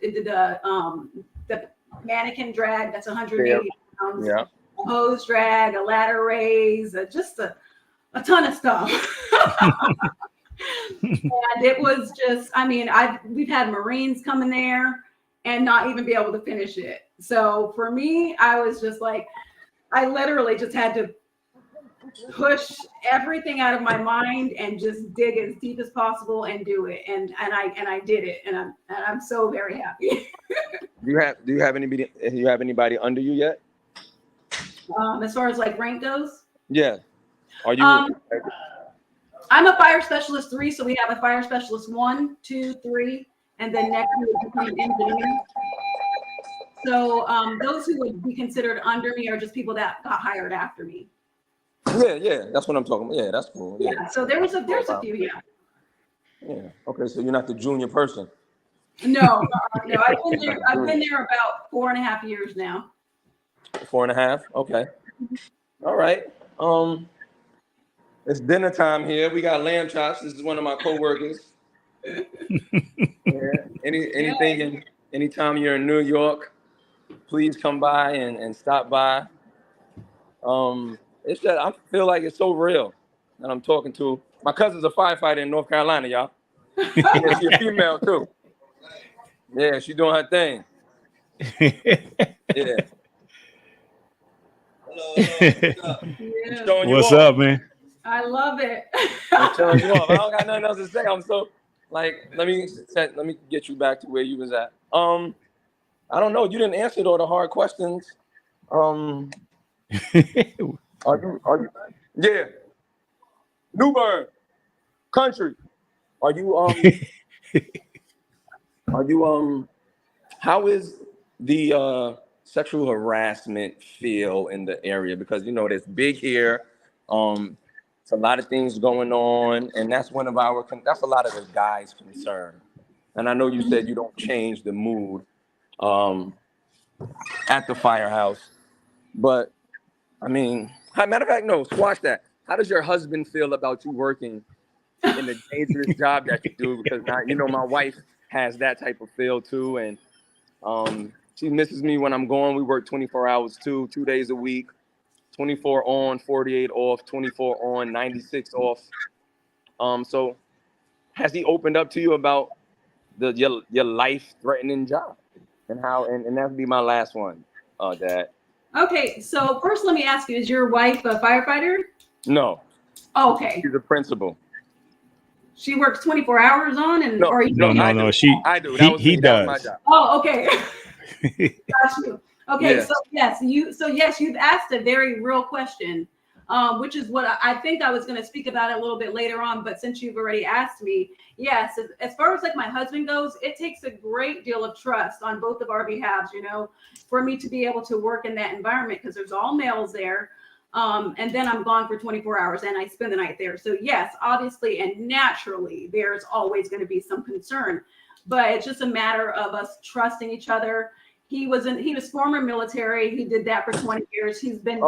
mannequin drag, that's 180 pounds. Yeah. Hose drag, a ladder raise, just a ton of stuff. And it was just, I mean, we've had Marines come in there and not even be able to finish it. So for me, I was just like, I literally just had to push everything out of my mind and just dig as deep as possible and do it. And I did it, and I'm so very happy. Do you have anybody under you yet? As far as like rank goes? Yeah. Are you? I'm a fire specialist 3, so we have a fire specialist 1, 2, 3, and then next we would become an engineer. So those who would be considered under me are just people that got hired after me. Yeah, that's what I'm talking about. Yeah, that's cool. Yeah. So there's a few, yeah. Yeah. Okay, so you're not the junior person. No. I've been there about 4.5 years now. 4.5. Okay. All right. It's dinner time here. We got lamb chops. This is one of my coworkers. Yeah. Anytime you're in New York, please come by and stop by. It's that I feel like it's so real that I'm talking to. My cousin's a firefighter in North Carolina, y'all. Yeah, she's a female too. Yeah, she's doing her thing. Yeah. Hello. What's up, man? I love it. I'm telling you off. I don't got nothing else to say. I'm so like, let me get you back to where you was at. I don't know. You didn't answer all the hard questions. Are you? Yeah. New Bern country. Are you? How is the sexual harassment feel in the area? Because it's big here. It's a lot of things going on, and that's a lot of the guys' concern. And I know you said you don't change the mood at the firehouse, but I mean, matter of fact, no, squash that. How does your husband feel about you working in the dangerous job that you do? Because now, my wife has that type of feel too, and she misses me when I'm gone. We work 24 hours too, 2 days a week, 24 on, 48 off, 24 on, 96 off. So has he opened up to you about your life-threatening job and how? And that'd be my last one, Dad. Okay, so first let me ask you: is your wife a firefighter? No, Okay. she's a principal. She works 24 hours on and No, or you No, no, no, no. She I do. That was he me. That was my does. job. Oh, okay. Got you. Okay, Yeah. so yes, you've asked a very real question, which is what I think I was going to speak about a little bit later on. But since you've already asked me, yes, as far as like my husband goes, it takes a great deal of trust on both of our behalves, you know, for me to be able to work in that environment because there's all males there. And then I'm gone for 24 hours and I spend the night there. So yes, obviously and naturally, there's always going to be some concern, but it's just a matter of us trusting each other. He was former military. He did that for 20 years. He's been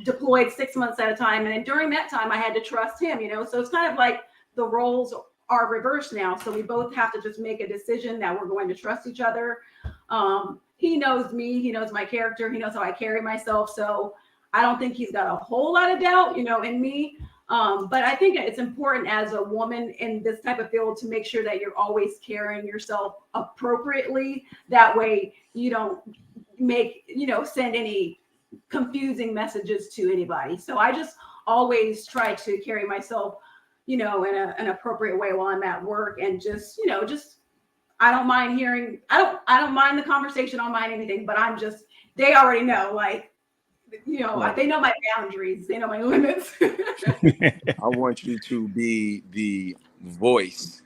deployed 6 months at a time. And during that time, I had to trust him, you know, so it's kind of like the roles are reversed now. So we both have to just make a decision that we're going to trust each other. He knows me, he knows my character, he knows how I carry myself. So I don't think he's got a whole lot of doubt, you know, in me. But I think it's important as a woman in this type of field to make sure that you're always carrying yourself appropriately. That way you don't send any confusing messages to anybody. So I just always try to carry myself, you know, in an appropriate way while I'm at work and just I don't mind hearing, I don't mind the conversation, I don't mind anything, but they already know, like, you know, they know my boundaries, they know my limits. I want you to be the voice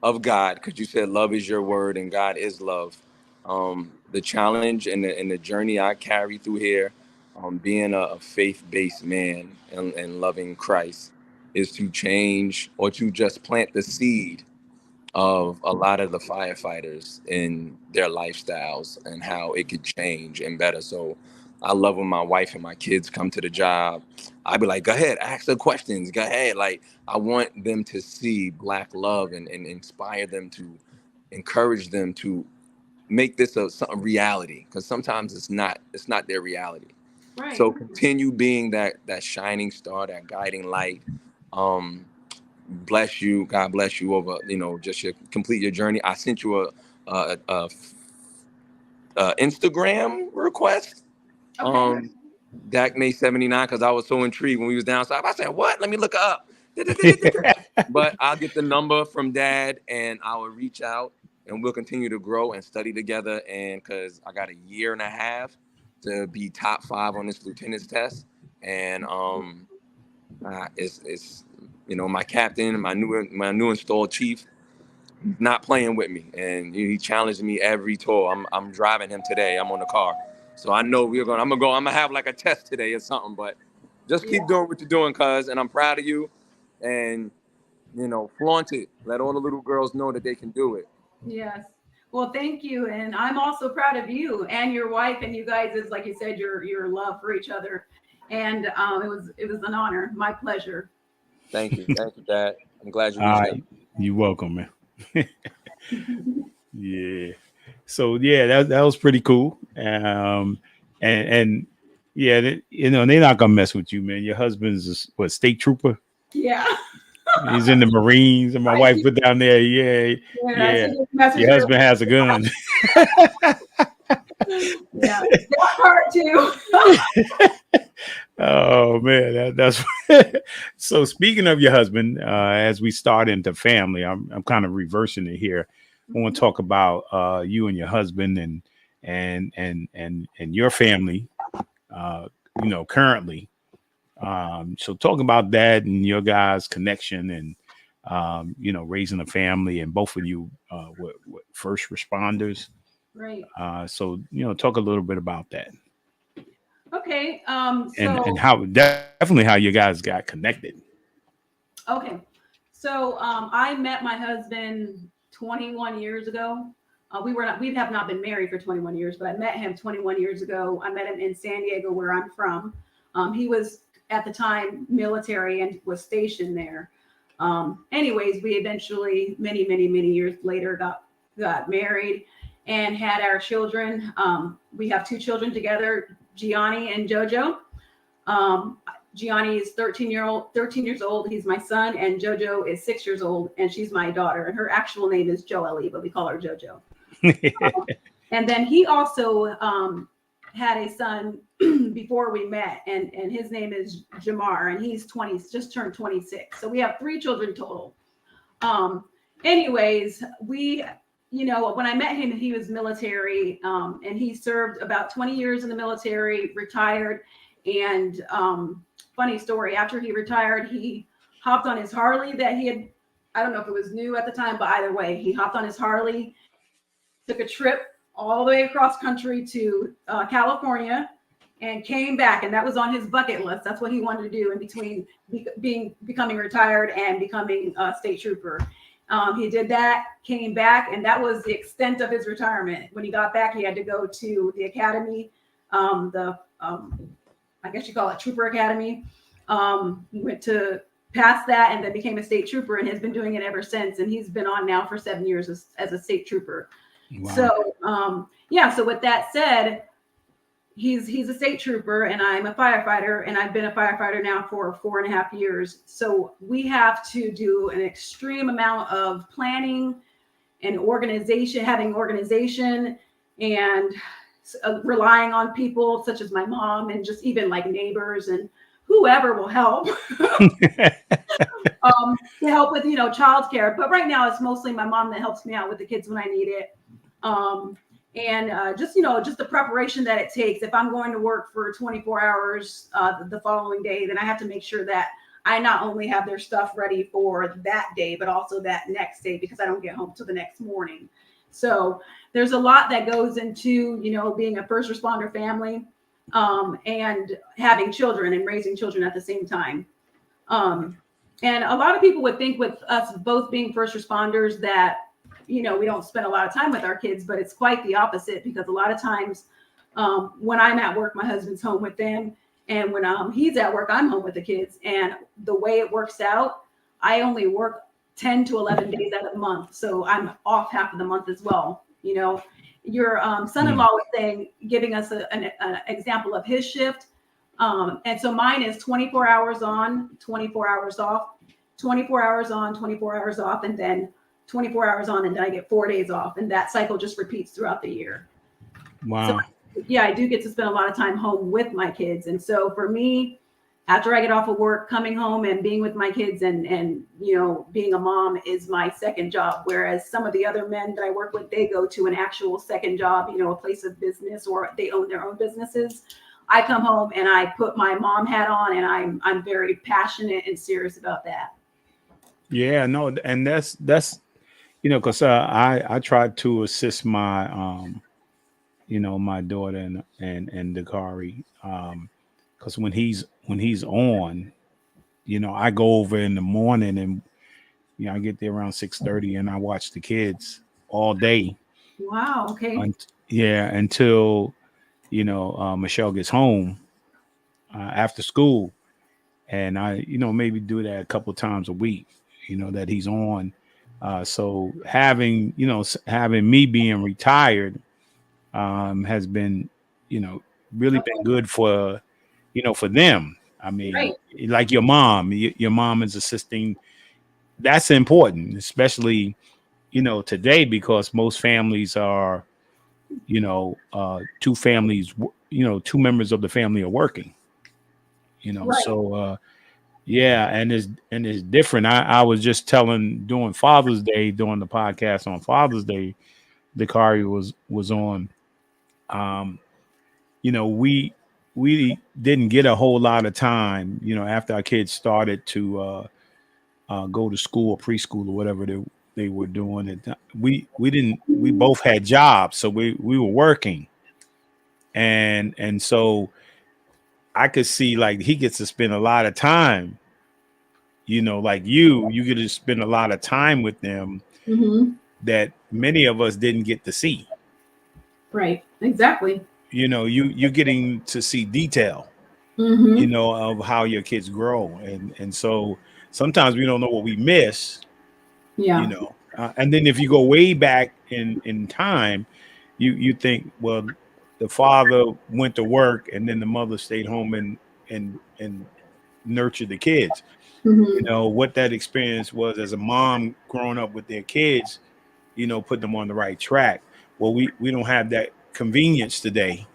of God, because you said love is your word and God is love. The challenge and the journey I carry through here, being a faith-based man and loving Christ, is to change or to just plant the seed of a lot of the firefighters in their lifestyles and how it could change and better. So I love when my wife and my kids come to the job. I'd be like, go ahead, ask the questions. Go ahead. Like, I want them to see Black love and inspire them, to encourage them to make this a reality. Because sometimes it's not their reality. Right. So continue being that shining star, that guiding light. Bless you. God bless you over, you know, just complete your journey. I sent you a Instagram request. Okay. Dak May 79, because I was so intrigued when we was down south. I said, what? Let me look her up. But I'll get the number from Dad and I will reach out and we'll continue to grow and study together. And because I got a year and a half to be top 5 on this lieutenant's test. And it's you know, my captain, my new installed chief, not playing with me, and he challenged me every tour. I'm driving him today. I'm on the car, so I know I'm gonna have like a test today or something. But just keep doing what you're doing, cuz, and I'm proud of you. And you know, flaunt it. Let all the little girls know that they can do it. Yes. Well, thank you, and I'm also proud of you and your wife and you guys. Is like you said, your love for each other, and it was an honor, my pleasure. Thank you, Dad. I'm glad you reached out. You're welcome, man. Yeah. So yeah, that was pretty cool. And yeah, you know, they're not gonna mess with you, man. Your husband's a state trooper. Yeah. He's in the Marines, and my wife put down there. Yeah. Your husband has a gun. Yeah, that part too. Oh man, that's so. Speaking of your husband, as we start into family, I'm kind of reversing it here. I want to talk about you and your husband and your family. You know, currently. So talk about that and your guys' connection and you know, raising a family, and both of you what first responders. Right. So you know, talk a little bit about that. Okay. And how definitely how you guys got connected. Okay. So I met my husband 21 years ago. We have not been married for 21 years, but I met him 21 years ago. I met him in San Diego, where I'm from. He was at the time military and was stationed there. Anyways, we eventually, many years later, got married and had our children. We have 2 children together, Gianni and Jojo. Gianni is 13 years old. He's my son, and Jojo is 6 years old, and she's my daughter. And her actual name is Joelle, but we call her Jojo. And then he also had a son before we met, and his name is Jamar, and he's 20, just turned 26. So we have 3 children total. Anyways, we, you know, when I met him, he was military, and he served about 20 years in the military, retired. And funny story, after he retired, he hopped on his Harley that he had, I don't know if it was new at the time, but either way, he hopped on his Harley, took a trip all the way across country to California, and came back. And that was on his bucket list. That's what he wanted to do in between becoming retired and becoming a state trooper. He did that, came back, and that was the extent of his retirement. When he got back, he had to go to the academy, I guess you call it Trooper Academy. He went to pass that and then became a state trooper, and has been doing it ever since. And he's been on now for 7 years as a state trooper. Wow. So, yeah. So with that said, he's a state trooper, and I'm a firefighter, and I've been a firefighter now for 4.5 years. So we have to do an extreme amount of planning and organization, having organization, and relying on people such as my mom, and just even like neighbors and whoever will help to help with, you know, childcare. But right now it's mostly my mom that helps me out with the kids when I need it. And just, you know, just the preparation that it takes. If I'm going to work for 24 hours the following day, then I have to make sure that I not only have their stuff ready for that day, but also that next day, because I don't get home till the next morning. So there's a lot that goes into, you know, being a first responder family, and having children and raising children at the same time. And a lot of people would think with us both being first responders that, you know, we don't spend a lot of time with our kids, but it's quite the opposite, because a lot of times when I'm at work, my husband's home with them. And when he's at work, I'm home with the kids. And the way it works out, I only work 10 to 11 days out of the month. So I'm off half of the month as well. You know, your son-in-law was saying, giving us an example of his shift. And so mine is 24 hours on, 24 hours off, 24 hours on, 24 hours off, and then 24 hours on, and then I get 4 days off. And that cycle just repeats throughout the year. Wow. So, yeah, I do get to spend a lot of time home with my kids. And so for me, after I get off of work, coming home and being with my kids and you know, being a mom is my second job. Whereas some of the other men that I work with, they go to an actual second job, you know, a place of business, or they own their own businesses. I come home and I put my mom hat on, and I'm very passionate and serious about that. Yeah, no, and that's you know, because I tried to assist my you know, my daughter and Dakari, because when he's on, you know, I go over in the morning, and you know, I get there around 6:30, and I watch the kids all day. Wow. Okay. Until you know, Michelle gets home after school, and I, you know, maybe do that a couple times a week, you know, that he's on. So having me being retired has been, you know, really been good for, you know, for them. I mean, right. Like your mom is assisting. That's important, especially, you know, today, because most families are, you know, two members of the family are working, you know, right. So, yeah. And it's different. I was just doing Father's Day, doing the podcast on Father's Day, Dakari was on, you know, we didn't get a whole lot of time, you know, after our kids started to go to school or preschool or whatever they were doing it. We both had jobs, so we were working, and so I could see, like, he gets to spend a lot of time, you know, like you get to spend a lot of time with them, mm-hmm. that many of us didn't get to see. Right. Exactly. You know, you're getting to see detail, mm-hmm. you know, of how your kids grow. And so sometimes we don't know what we miss, you know, and then if you go way back in time, you think, well, the father went to work and then the mother stayed home and nurtured the kids. Mm-hmm. You know, what that experience was as a mom growing up with their kids, you know, put them on the right track. Well, we don't have that convenience today,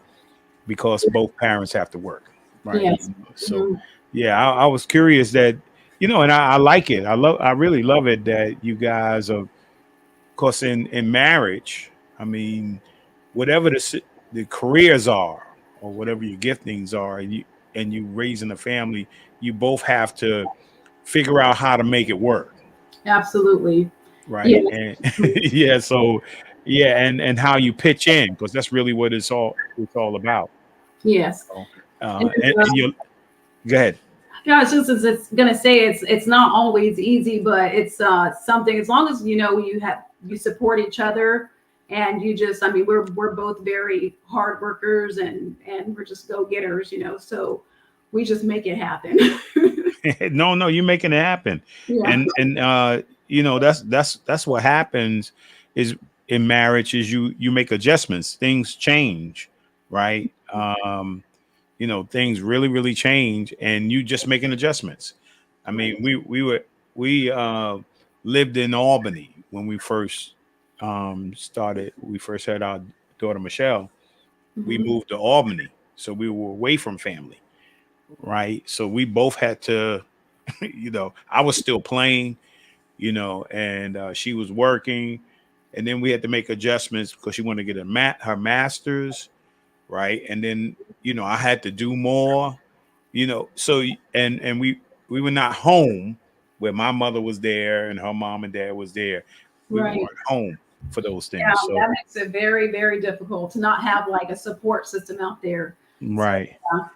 because both parents have to work, right? Yes. So yeah, I was curious that, and I like it. I really love it that you guys are, of course, in marriage. I mean, whatever the careers are, or whatever your giftings are, and you raising a family, you both have to figure out how to make it work, Absolutely. right? Yeah. And yeah, so yeah, and how you pitch in, because that's really what it's all about. Yes. So, And, and you go ahead. yeah, it's just it's gonna say it's not always easy, but it's something, as long as you support each other, and you just, I mean, we're both very hard workers, and we're just go-getters, so we just make it happen. No, you're making it happen. Yeah. And that's what happens is in marriage is you make adjustments. Things change, right? Things really, really change, and you just making adjustments. I mean, we lived in Albany when we first started. We first had our daughter Michelle. We moved to Albany, so we were away from family, right? So we both had to, I was still playing, and she was working, and then we had to make adjustments because she wanted to get her master's, right? And then I had to do more, so and we were not home where my mother was there and her mom and dad was there. We Right. weren't home for those things. Yeah, So that makes it very, very difficult to not have like a support system out there. right. So,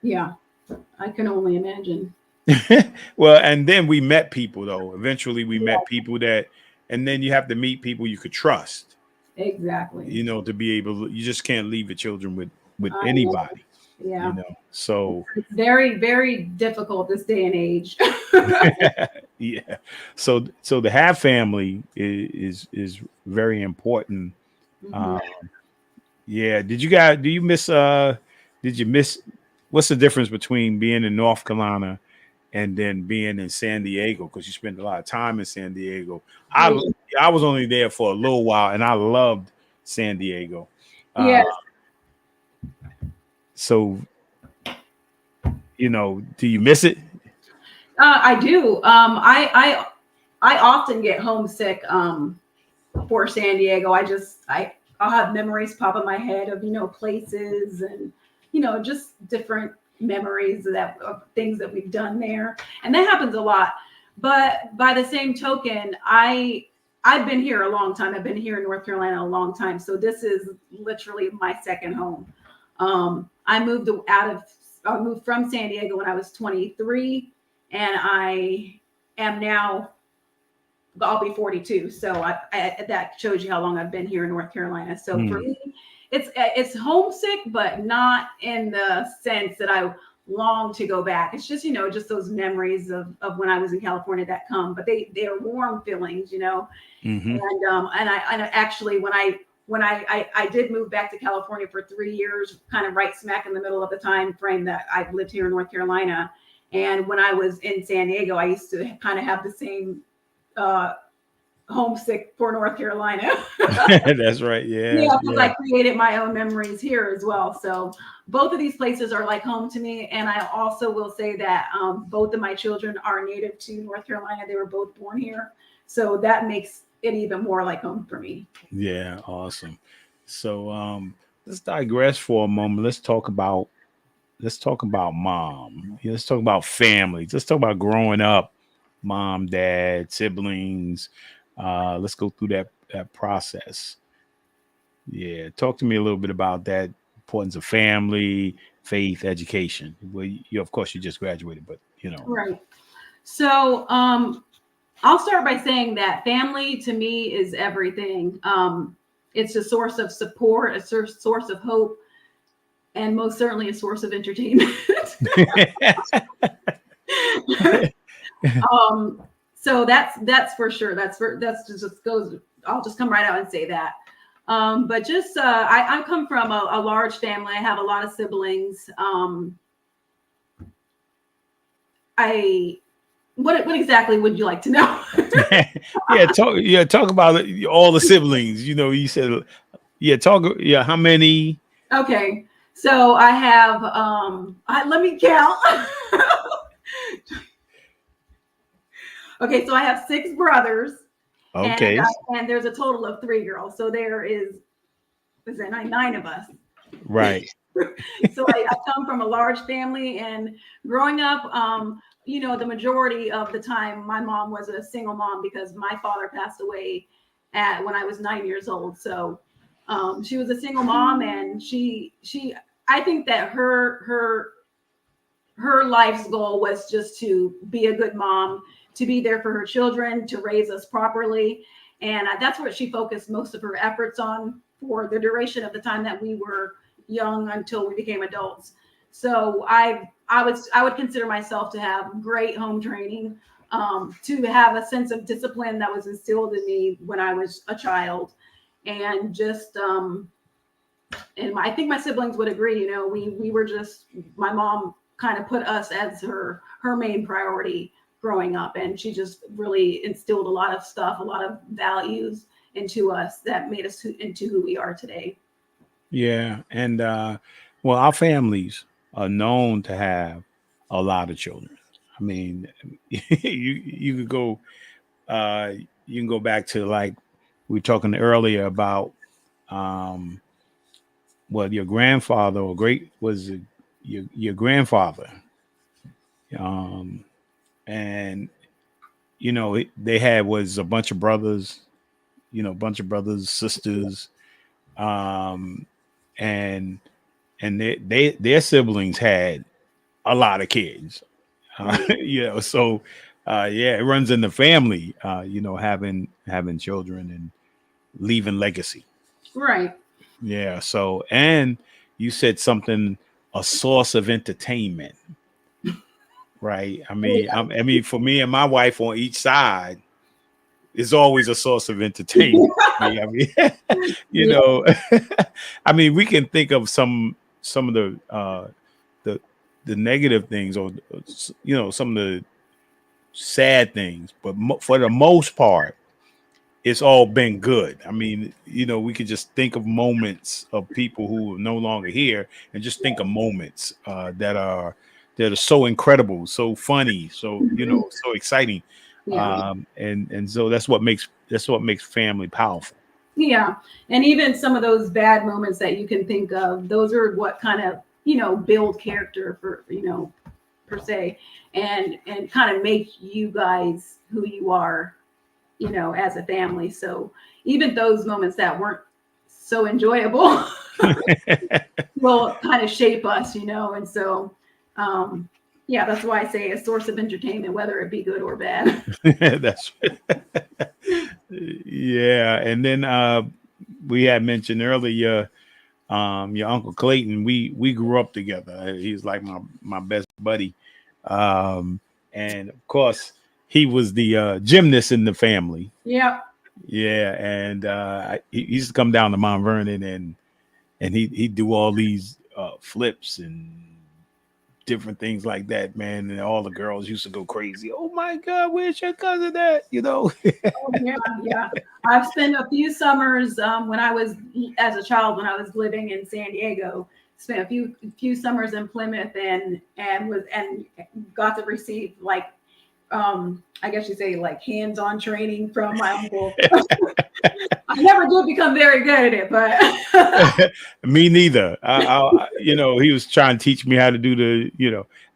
Yeah. I can only imagine. Well, and then we met people though. Eventually we met people and then you have to meet people you could trust, Exactly. to be able to, you just can't leave your children with I anybody, Yeah. So It's very, very difficult this day and age. yeah. So to have family is very important. Yeah. Did you miss what's the difference between being in North Carolina and then being in San Diego? Because you spent a lot of time in San Diego. I was only there for a little while and I loved San Diego. Yes. So do you miss it? I do. I often get homesick for San Diego. I'll have memories pop in my head of places and just different memories of things that we've done there, and that happens a lot. But by the same token, I've been here a long time. I've been here in North Carolina a long time, so this is literally my second home. I moved from San Diego when I was 23, and I am now, I'll be 42. So that shows you how long I've been here in North Carolina. So for me, it's homesick, but not in the sense that I long to go back. It's just, just those memories of when I was in California that come, but they are warm feelings, And I actually, when I did move back to California for 3 years, kind of right smack in the middle of the time frame that I've lived here in North Carolina. And when I was in San Diego, I used to kind of have the same homesick for North Carolina. That's right. Yeah. Because I created my own memories here as well. So both of these places are like home to me. And I also will say that both of my children are native to North Carolina. They were both born here. So that makes it even more like home for me. Yeah. Awesome. So let's digress for a moment. Let's talk about mom. Let's talk about family. Let's talk about growing up, mom, dad, siblings. Let's go through that process. Yeah. Talk to me a little bit about that importance of family, faith, education. Well, of course you just graduated, but Right. So I'll start by saying that family to me is everything. It's a source of support, a source of hope, and most certainly a source of entertainment. So that's for sure. I'll just come right out and say that. But just I come from a large family. I have a lot of siblings. What exactly would you like to know? Talk about all the siblings. You said, how many? Okay. So I have, let me count. Okay. So I have 6 brothers. Okay. And there's a total of 3 girls. So there is there 9 of us. Right. So I come from a large family, and growing up, the majority of the time, my mom was a single mom because my father passed away when I was 9 years old. So she was a single mom, and I think that her life's goal was just to be a good mom, to be there for her children, to raise us properly. And that's what she focused most of her efforts on for the duration of the time that we were young until we became adults. So I would consider myself to have great home training, to have a sense of discipline that was instilled in me when I was a child. And just and I think my siblings would agree, we were just, my mom kind of put us as her main priority growing up, and she just really instilled a lot of stuff, a lot of values into us that made us into who we are today. Yeah. And well, our families are known to have a lot of children. I mean, you could go you can go back to, like we were talking earlier about your grandfather or your grandfather, and they had was a bunch of brothers, sisters, um, and their siblings had a lot of kids, so yeah, it runs in the family, having children and leaving legacy. Right. Yeah. So, and you said something, a source of entertainment, right? I mean, for me and my wife on each side, it's always a source of entertainment. I mean, I mean, we can think of some of the negative things, or some of the sad things, but for the most part, it's all been good. I mean, we could just think of moments of people who are no longer here, and just think of moments that are so incredible, so funny, so so exciting. Yeah. And so that's what makes family powerful. Yeah. And even some of those bad moments that you can think of, those are what kind of, build character for, per se, and kind of make you guys who you are, as a family. So even those moments that weren't so enjoyable will kind of shape us, and so yeah, that's why I say a source of entertainment, whether it be good or bad. That's yeah. And then we had mentioned earlier your Uncle Clayton. We grew up together. He's like my best buddy, and of course he was the gymnast in the family. Yeah. Yeah. And he used to come down to Mount Vernon, and he'd do all these flips and different things like that, man. And all the girls used to go crazy. Oh my God, where's your cousin at? Oh, yeah. I've spent a few summers when I was, as a child, when I was living in San Diego, spent a few summers in Plymouth, and got to receive, like, I guess you say, like, hands-on training from my uncle. I never did become very good at it, but me neither. He was trying to teach me how to do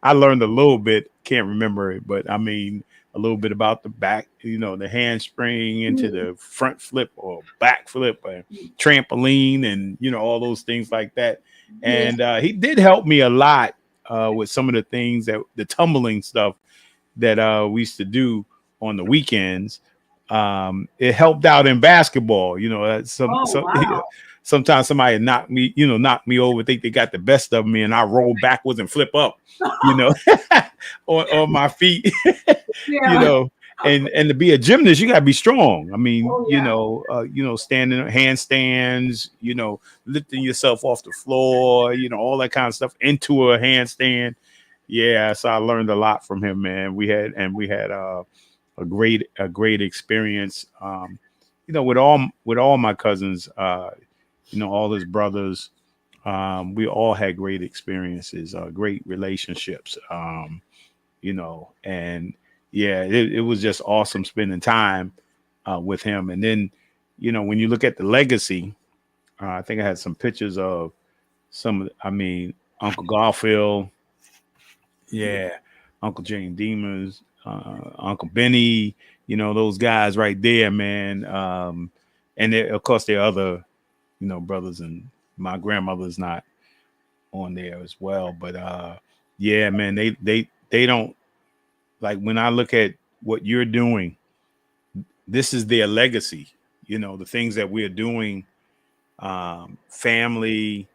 I learned a little bit, can't remember it, but I mean, a little bit about the back, the handspring into the front flip or back flip, or trampoline, and, all those things like that. And he did help me a lot with some of the things, the tumbling stuff that we used to do on the weekends. It helped out in basketball. Sometimes somebody knocked me over, think they got the best of me, and I roll backwards and flip up, on my feet. And to be a gymnast, you gotta be strong. I mean, standing handstands, lifting yourself off the floor, all that kind of stuff into a handstand. Yeah, so I learned a lot from him, man. We had a great experience. With all my cousins, all his brothers, We all had great experiences, great relationships, and yeah, it was just awesome spending time with him. And then, when you look at the legacy, I think I had some pictures of Uncle Garfield, yeah, Uncle Jane Demons, Uncle Benny, those guys right there, man. And of course, there are other, brothers, and my grandmother's not on there as well. But yeah, man, they don't, like, when I look at what you're doing, this is their legacy. The things that we're doing, family.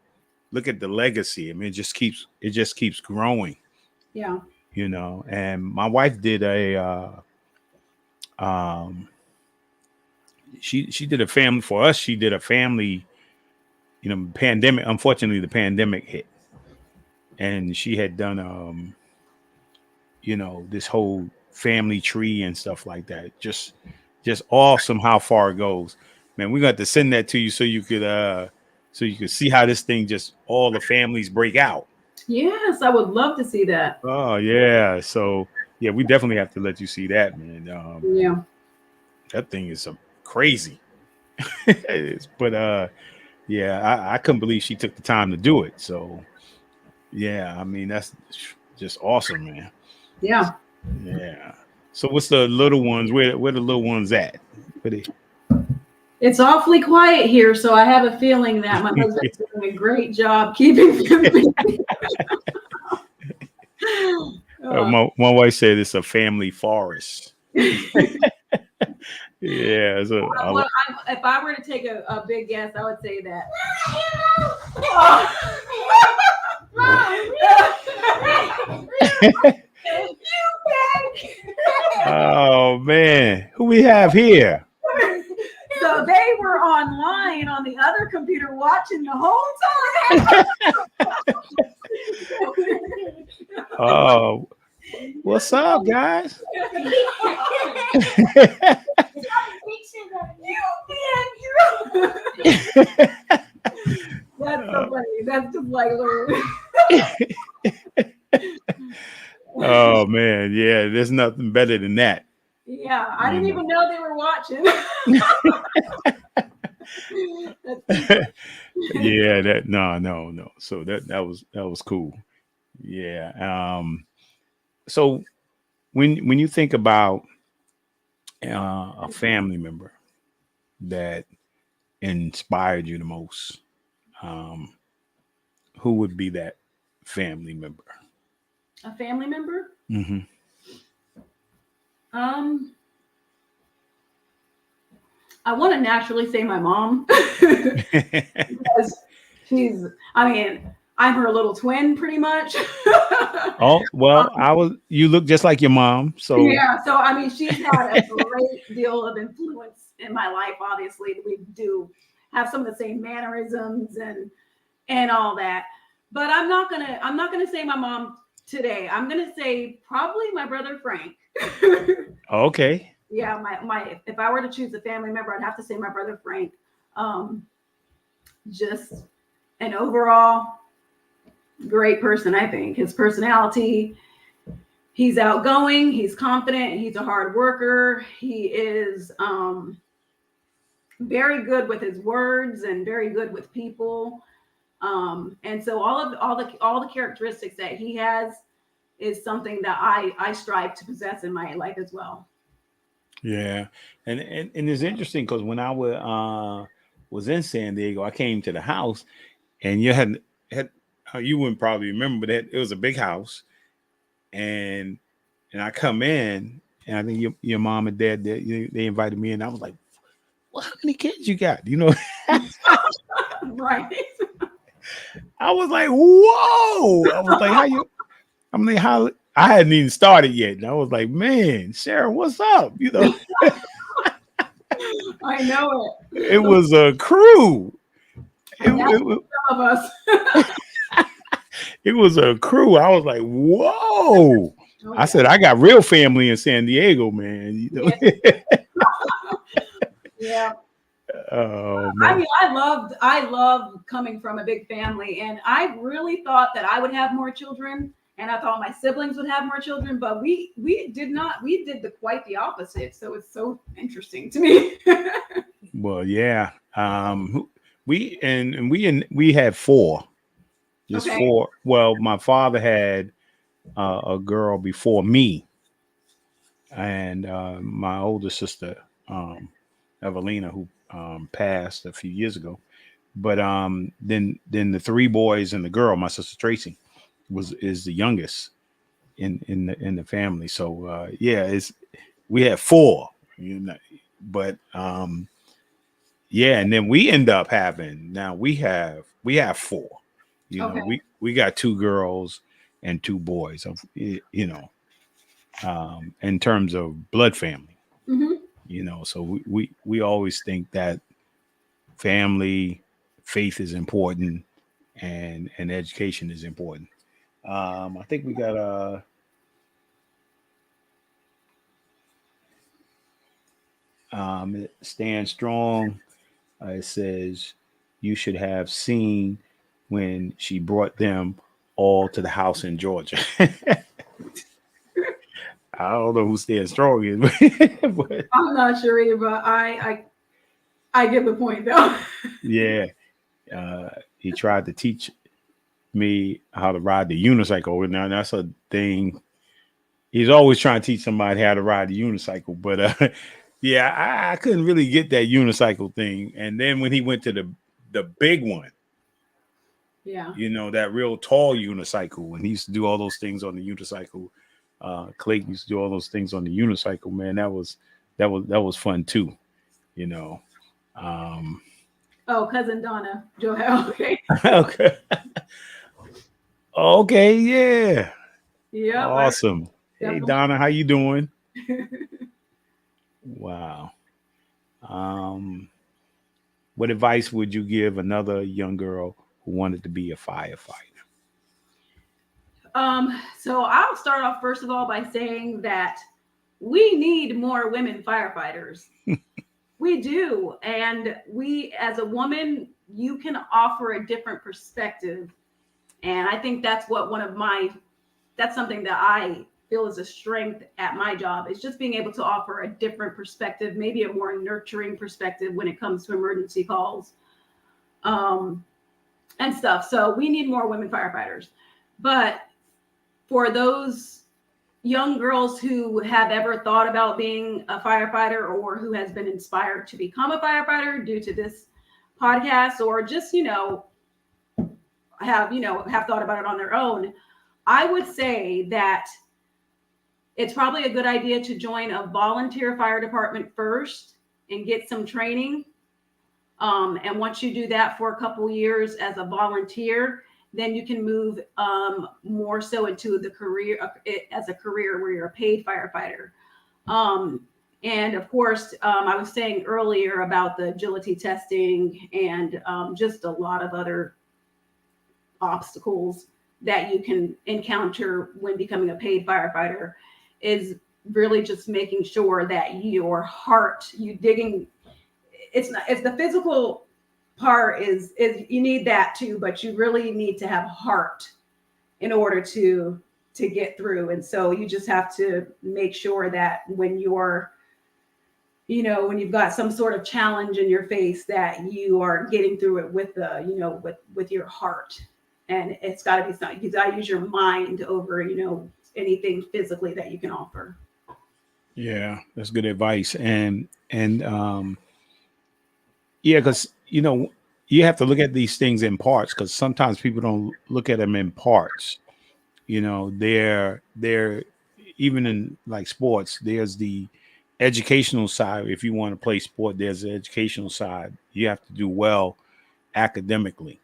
Look at the legacy. I mean, it just keeps growing. Yeah. And my wife did she did a family for us. She did a family, pandemic. Unfortunately, the pandemic hit, and she had done, this whole family tree and stuff like that. Just awesome how far it goes, man. We got to send that to you so you could see how this thing, just all the families break out. Yes, I would love to see that. Oh yeah, so yeah, we definitely have to let you see that, man. Yeah, that thing is crazy. But yeah, I couldn't believe she took the time to do it. So yeah, I mean, that's just awesome, man. Yeah. Yeah. So what's the little ones? Where the little ones at? It's awfully quiet here, so I have a feeling that my husband's doing a great job keeping them busy. My wife said it's a family forest. Yeah. So if I were to take a big guess, I would say that. Oh man, who we have here? So they were online on the other computer watching the whole time. Oh, what's up, guys? That's so funny. That's just like. Oh man, yeah. There's nothing better than that. Yeah, I didn't even know they were watching. Yeah, no. So that was cool. Yeah. So when you think about a family member that inspired you the most, who would be that family member? A family member? Mm-hmm. I want to naturally say my mom because I'm her little twin pretty much. Oh, well, you look just like your mom. So yeah. So, she's had a great deal of influence in my life. Obviously, we do have some of the same mannerisms and all that, but I'm not gonna say my mom today. I'm gonna say probably my brother Frank. Okay. Yeah, my if I were to choose a family member, I'd have to say my brother Frank. Just an overall great person, I think. His personality, he's outgoing, he's confident, he's a hard worker. He is very good with his words and very good with people. And so all the characteristics that he has is something that I strive to possess in my life as well. Yeah, and it's interesting because when I was in San Diego, I came to the house, and you had you wouldn't probably remember that it was a big house, and I come in, and I think your mom and dad they invited me, and I was like, "Well, how many kids you got?" Right. I was like, "Whoa!" I was like, "How?" I hadn't even started yet, and I was like, "Man, Sarah, what's up?" I know it. It was a crew. Some of us. It was a crew. I was like, "Whoa!" I said, "I got real family in San Diego, man." Yeah. Oh I man. mean, I loved coming from a big family, and I really thought that I would have more children, and I thought my siblings would have more children, but we did not. We did quite the opposite. So it's so interesting to me. Well, yeah. We had four. Just Okay. four. Well, my father had a girl before me, and my older sister, Evelina, who passed a few years ago. But then the three boys and the girl, my sister Tracy, is the youngest in the family. So yeah, we had four, but yeah, and then we end up having now we have four. Okay. We got two girls and two boys. In terms of blood family, Hmm. so we always think that family, faith is important, and education is important. I think we got stand strong. It says you should have seen when she brought them all to the house in Georgia. I don't know who Stand Strong is, but I'm not sure either, but I get the point though. yeah, he tried to teach me how to ride the unicycle. Now that's a thing. He's always trying to teach somebody how to ride the unicycle, but yeah, I couldn't really get that unicycle thing. And then when he went to the big one, Yeah. that real tall unicycle, and he used to do all those things on the unicycle. Clayton used to do all those things on the unicycle. Man, that was fun too. You know. Oh, cousin Donna, Joel. Okay. Okay. Okay. Yeah. Yeah. Awesome. Hey Definitely. Donna, how you doing? Wow. What advice would you give another young girl who wanted to be a firefighter? So I'll start off first of all by saying that we need more women firefighters. We do. And we, as a woman, you can offer a different perspective. And I think that's that's something that I feel is a strength at my job, is just being able to offer a different perspective, maybe a more nurturing perspective when it comes to emergency calls and stuff. So we need more women firefighters. But for those young girls who have ever thought about being a firefighter, or who has been inspired to become a firefighter due to this podcast, or just, have thought about it on their own, I would say that it's probably a good idea to join a volunteer fire department first and get some training. And once you do that for a couple years as a volunteer, then you can move more so into the career as a career where you're a paid firefighter. And of course, I was saying earlier about the agility testing and just a lot of other obstacles that you can encounter when becoming a paid firefighter, is really just making sure that your heart, it's the physical part is you need that too, but you really need to have heart in order to get through. And so you just have to make sure that when you're, when you've got some sort of challenge in your face, that you are getting through it with with your heart. And it's got to be something, you got to use your mind over, anything physically that you can offer. Yeah, that's good advice. And yeah, because you have to look at these things in parts, because sometimes people don't look at them in parts. They're even in like sports, there's the educational side. If you want to play sport, there's the educational side. You have to do well academically,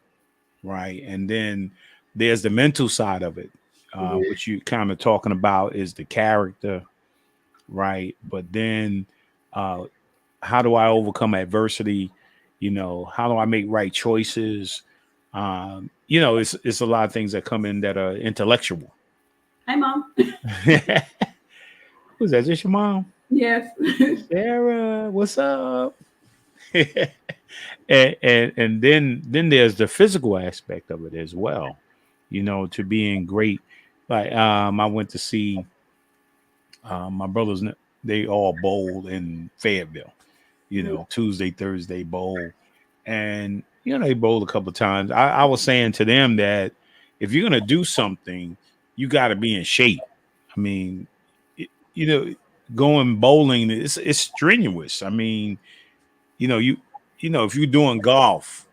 right? And then there's the mental side of it, which you kind of talking about is the character, right? But then how do I overcome adversity? How do I make right choices? It's a lot of things that come in that are intellectual. Hi, Mom. Who's that? Is this your mom? Yes. Sarah, what's up? And then there's the physical aspect of it as well, to being great. Like I went to see my brothers, they all bowl in Fayetteville, Tuesday, Thursday bowl. And, they bowled a couple of times. I was saying to them that if you're going to do something, you got to be in shape. I mean, going bowling, it's strenuous. I mean, if you're doing golf,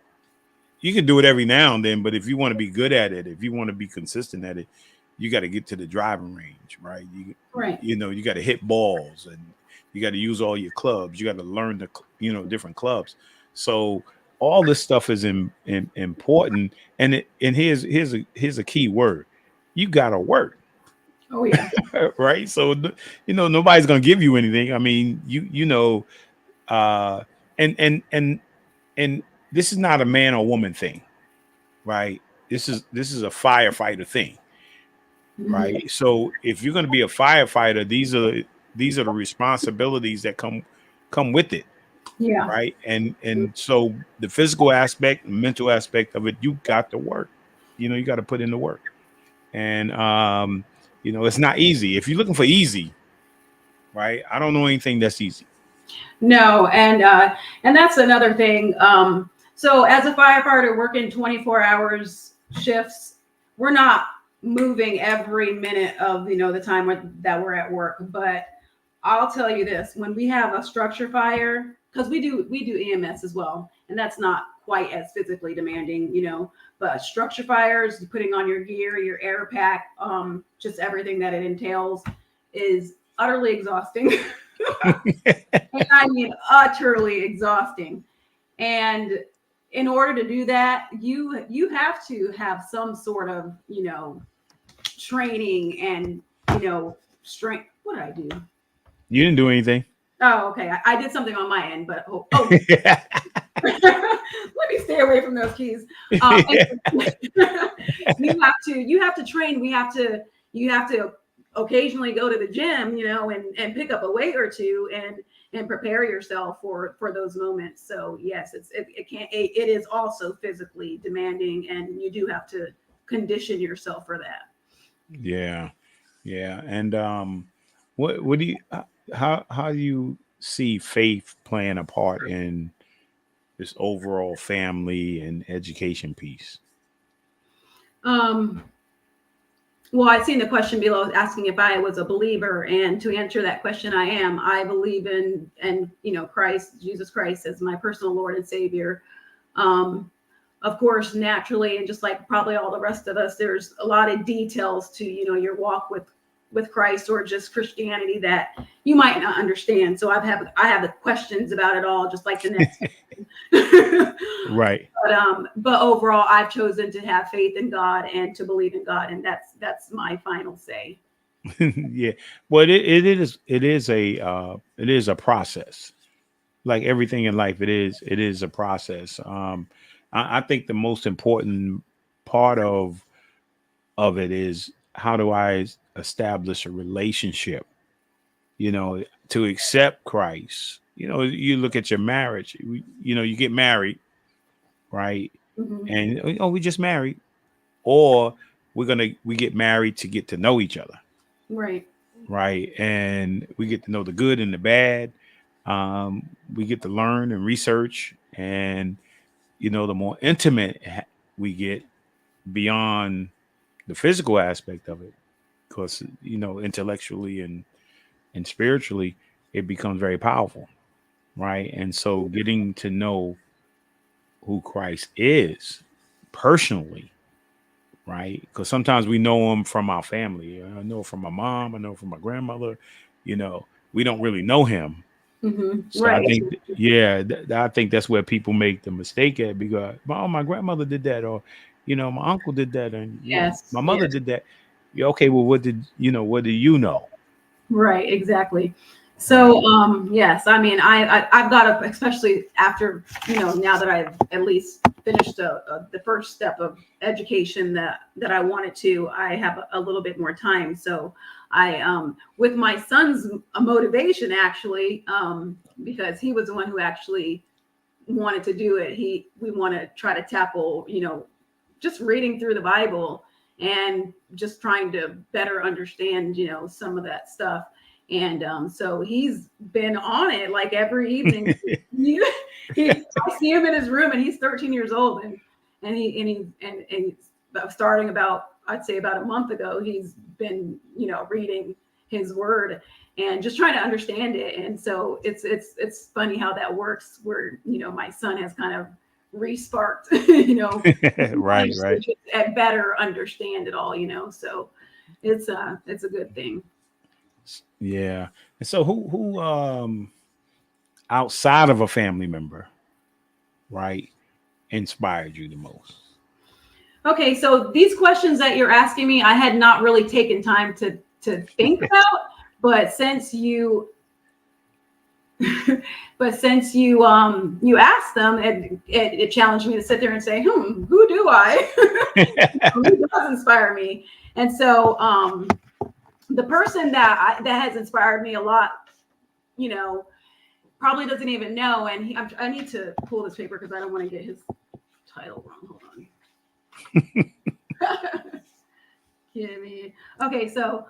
you can do it every now and then, but if you want to be good at it, if you want to be consistent at it, you got to get to the driving range, right? You got to hit balls, and you got to use all your clubs. You got to learn the, different clubs. So all this stuff is important. And here's a key word: you got to work. Oh yeah. Right. So nobody's gonna give you anything. I mean, and this is not a man or woman thing, right? This is a firefighter thing, right? So if you're going to be a firefighter, these are the responsibilities that come with it, Yeah. right? And so the physical aspect, mental aspect of it, you got to work. You got to put in the work, and it's not easy. If you're looking for easy, right? I don't know anything that's easy. No, and that's another thing. So as a firefighter working 24 hours shifts, we're not moving every minute of the time that we're at work. But I'll tell you this: when we have a structure fire, because we do EMS as well, and that's not quite as physically demanding, but structure fires, putting on your gear, your air pack, just everything that it entails is utterly exhausting. And I mean utterly exhausting. And in order to do that, you have to have some sort of training and strength. What did I do? You didn't do anything. Oh, okay. I did something on my end, but let me stay away from those keys. You have to train. You have to occasionally go to the gym, and pick up a weight or two and prepare yourself for those moments. So yes, it is also physically demanding, and you do have to condition yourself for that. Yeah. And what do you how do you see faith playing a part in this overall family and education piece? Well, I've seen the question below asking if I was a believer, and to answer that question, I am. I believe in Christ, Jesus Christ, as my personal Lord and Savior. Of course, naturally, and just like probably all the rest of us, there's a lot of details to your walk with Christ or just Christianity that you might not understand. So I have the questions about it all, just like the next. Right. But overall, I've chosen to have faith in God and to believe in God, and that's my final say. Yeah. Well, it is a process. Like everything in life, it is a process. I think the most important part of it is, how do I establish a relationship, to accept Christ. You look at your marriage, you get married, right? Mm-hmm. And we just married, or we get married to get to know each other. Right. And we get to know the good and the bad. We get to learn and research, and the more intimate we get beyond the physical aspect of it, because intellectually and spiritually, it becomes very powerful, right? And so getting to know who Christ is personally, right? Because sometimes we know him from our family. I know from my mom, I know from my grandmother. We don't really know him. Mm-hmm. So Right. I think, I think that's where people make the mistake at, because my grandmother did that, or my uncle did that, and Yes. my mother did that. Yeah, okay, well, what do you know? Right, exactly. So yes, I mean I've got to, especially after now that I've at least finished the first step of education that I wanted to, I have a little bit more time. So I with my son's motivation, actually, because he was the one who actually wanted to do it, we want to try to tackle, just reading through the Bible and just trying to better understand, some of that stuff. And so he's been on it like every evening. I see him in his room, and he's 13 years old, and starting about, I'd say about a month ago, he's been, reading his word and just trying to understand it. And so it's funny how that works, where, my son has kind of re-sparked, right. And better understand it all, so it's a good thing. Yeah. And so who outside of a family member, right, inspired you the most? Okay, so these questions that you're asking me, I had not really taken time to think about, but since you you asked them, it challenged me to sit there and say, who do I? Who does inspire me? And so the person that has inspired me a lot, probably doesn't even know. And I need to pull this paper because I don't want to get his title wrong. Hold on. Okay, so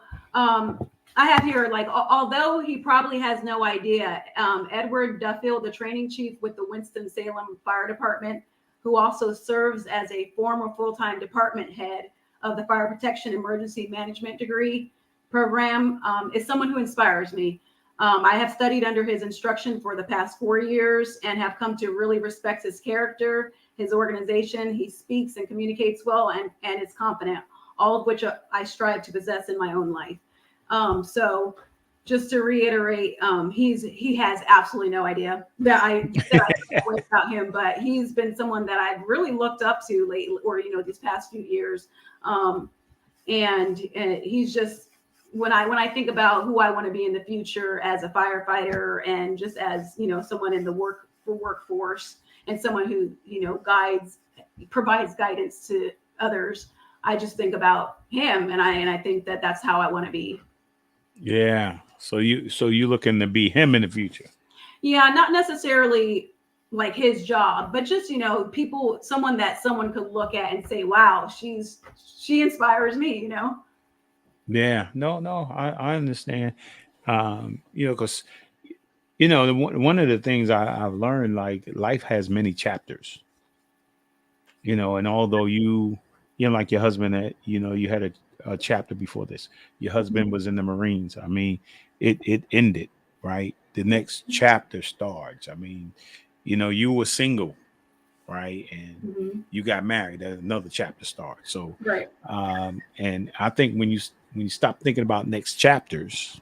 I have here, like, although he probably has no idea, Edward Duffield, the training chief with the Winston-Salem Fire Department, who also serves as a former full-time department head of the Fire Protection Emergency Management degree program, is someone who inspires me. I have studied under his instruction for the past 4 years and have come to really respect his character, his organization. He speaks and communicates well and is confident, all of which I strive to possess in my own life. So just to reiterate, he has absolutely no idea that I know about him, but he's been someone that I've really looked up to lately, or, these past few years. And he's just, when I think about who I want to be in the future as a firefighter, and just as, someone in the workforce, and someone who, provides guidance to others, I just think about him, and I think that that's how I want to be. Yeah. So you looking to be him in the future? Yeah, not necessarily like his job, but just, someone that someone could look at and say, wow, she inspires me, Yeah. No, I understand. Because one of the things I've learned, like, life has many chapters. And although like your husband, you had a chapter before this. Your husband was in the Marines. I mean, it ended, right? The next chapter starts. I mean, you were single, right? And you got married. Another chapter starts. So, right. And I think when you stop thinking about next chapters,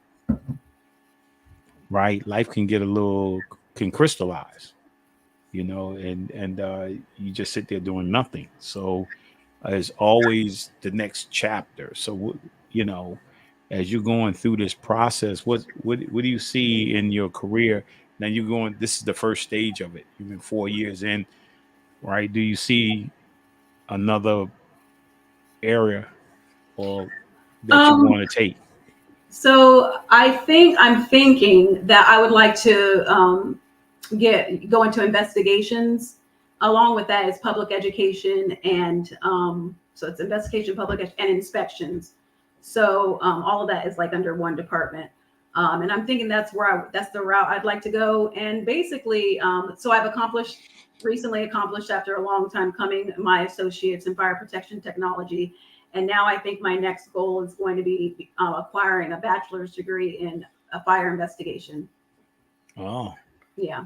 right, life can crystallize, and you just sit there doing nothing. So there's always the next chapter. So, as you're going through this process, what do you see in your career? Now this is the first stage of it. You've been 4 years in, right? Do you see another area or that you want to take? So I'm thinking that I would like to go into investigations. Along with that is public education, and so it's investigation, and inspections. So all of that is like under one department, and I'm thinking that's the route I'd like to go. And basically, so I've recently accomplished after a long time coming my associates in fire protection technology, and now I think my next goal is going to be acquiring a bachelor's degree in fire investigation. Oh, yeah.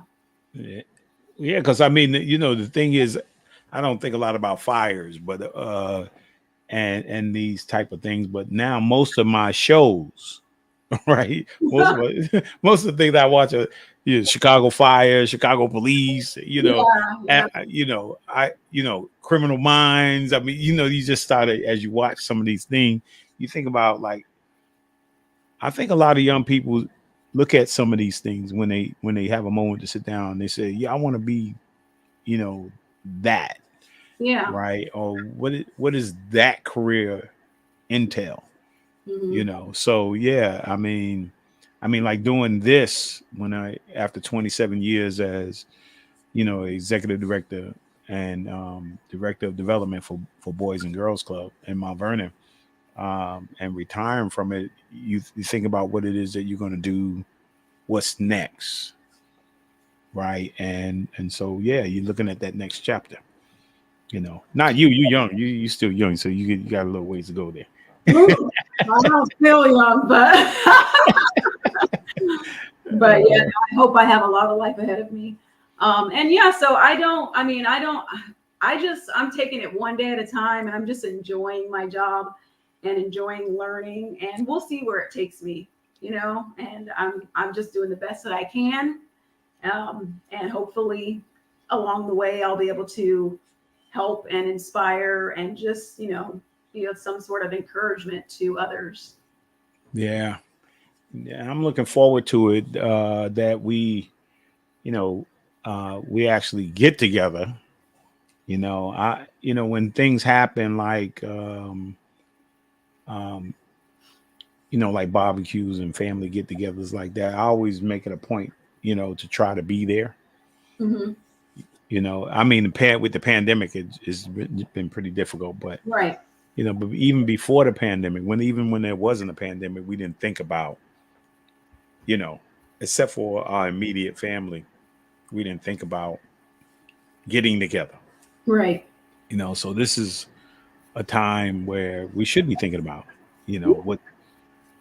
Yeah, because I mean, the thing is, I don't think a lot about fires, but and these type of things. But now most of my shows, right? Most of the things I watch are Chicago Fire, Chicago Police, Criminal Minds. I mean, you just started, as you watch some of these things, you think about, like, I think a lot of young people look at some of these things when they have a moment to sit down. They say, yeah, I want to be, that. Yeah. Right. Or what is that career entail? So yeah, I mean, like doing this after 27 years as executive director and director of development for Boys and Girls Club in Mount Vernon. And retiring from it, you think about what it is that you're going to do, what's next, right? And so yeah, you're looking at that next chapter. Not you. You young. You still young, so you got a little ways to go there. Ooh, I don't feel young, but but yeah, I hope I have a lot of life ahead of me. And yeah, so I'm taking it one day at a time, and I'm just enjoying my job and enjoying learning, and we'll see where it takes me, and I'm just doing the best that I can. And hopefully along the way, I'll be able to help and inspire and just, be of some sort of encouragement to others. Yeah. I'm looking forward to it, that we actually get together. When things happen like like barbecues and family get-togethers like that, I always make it a point to try to be there. Mm-hmm. With the pandemic, it's been pretty difficult, but right. But even before the pandemic, when there wasn't a pandemic, we didn't think about, except for our immediate family, we didn't think about getting together. Right. So this is a time where we should be thinking about, what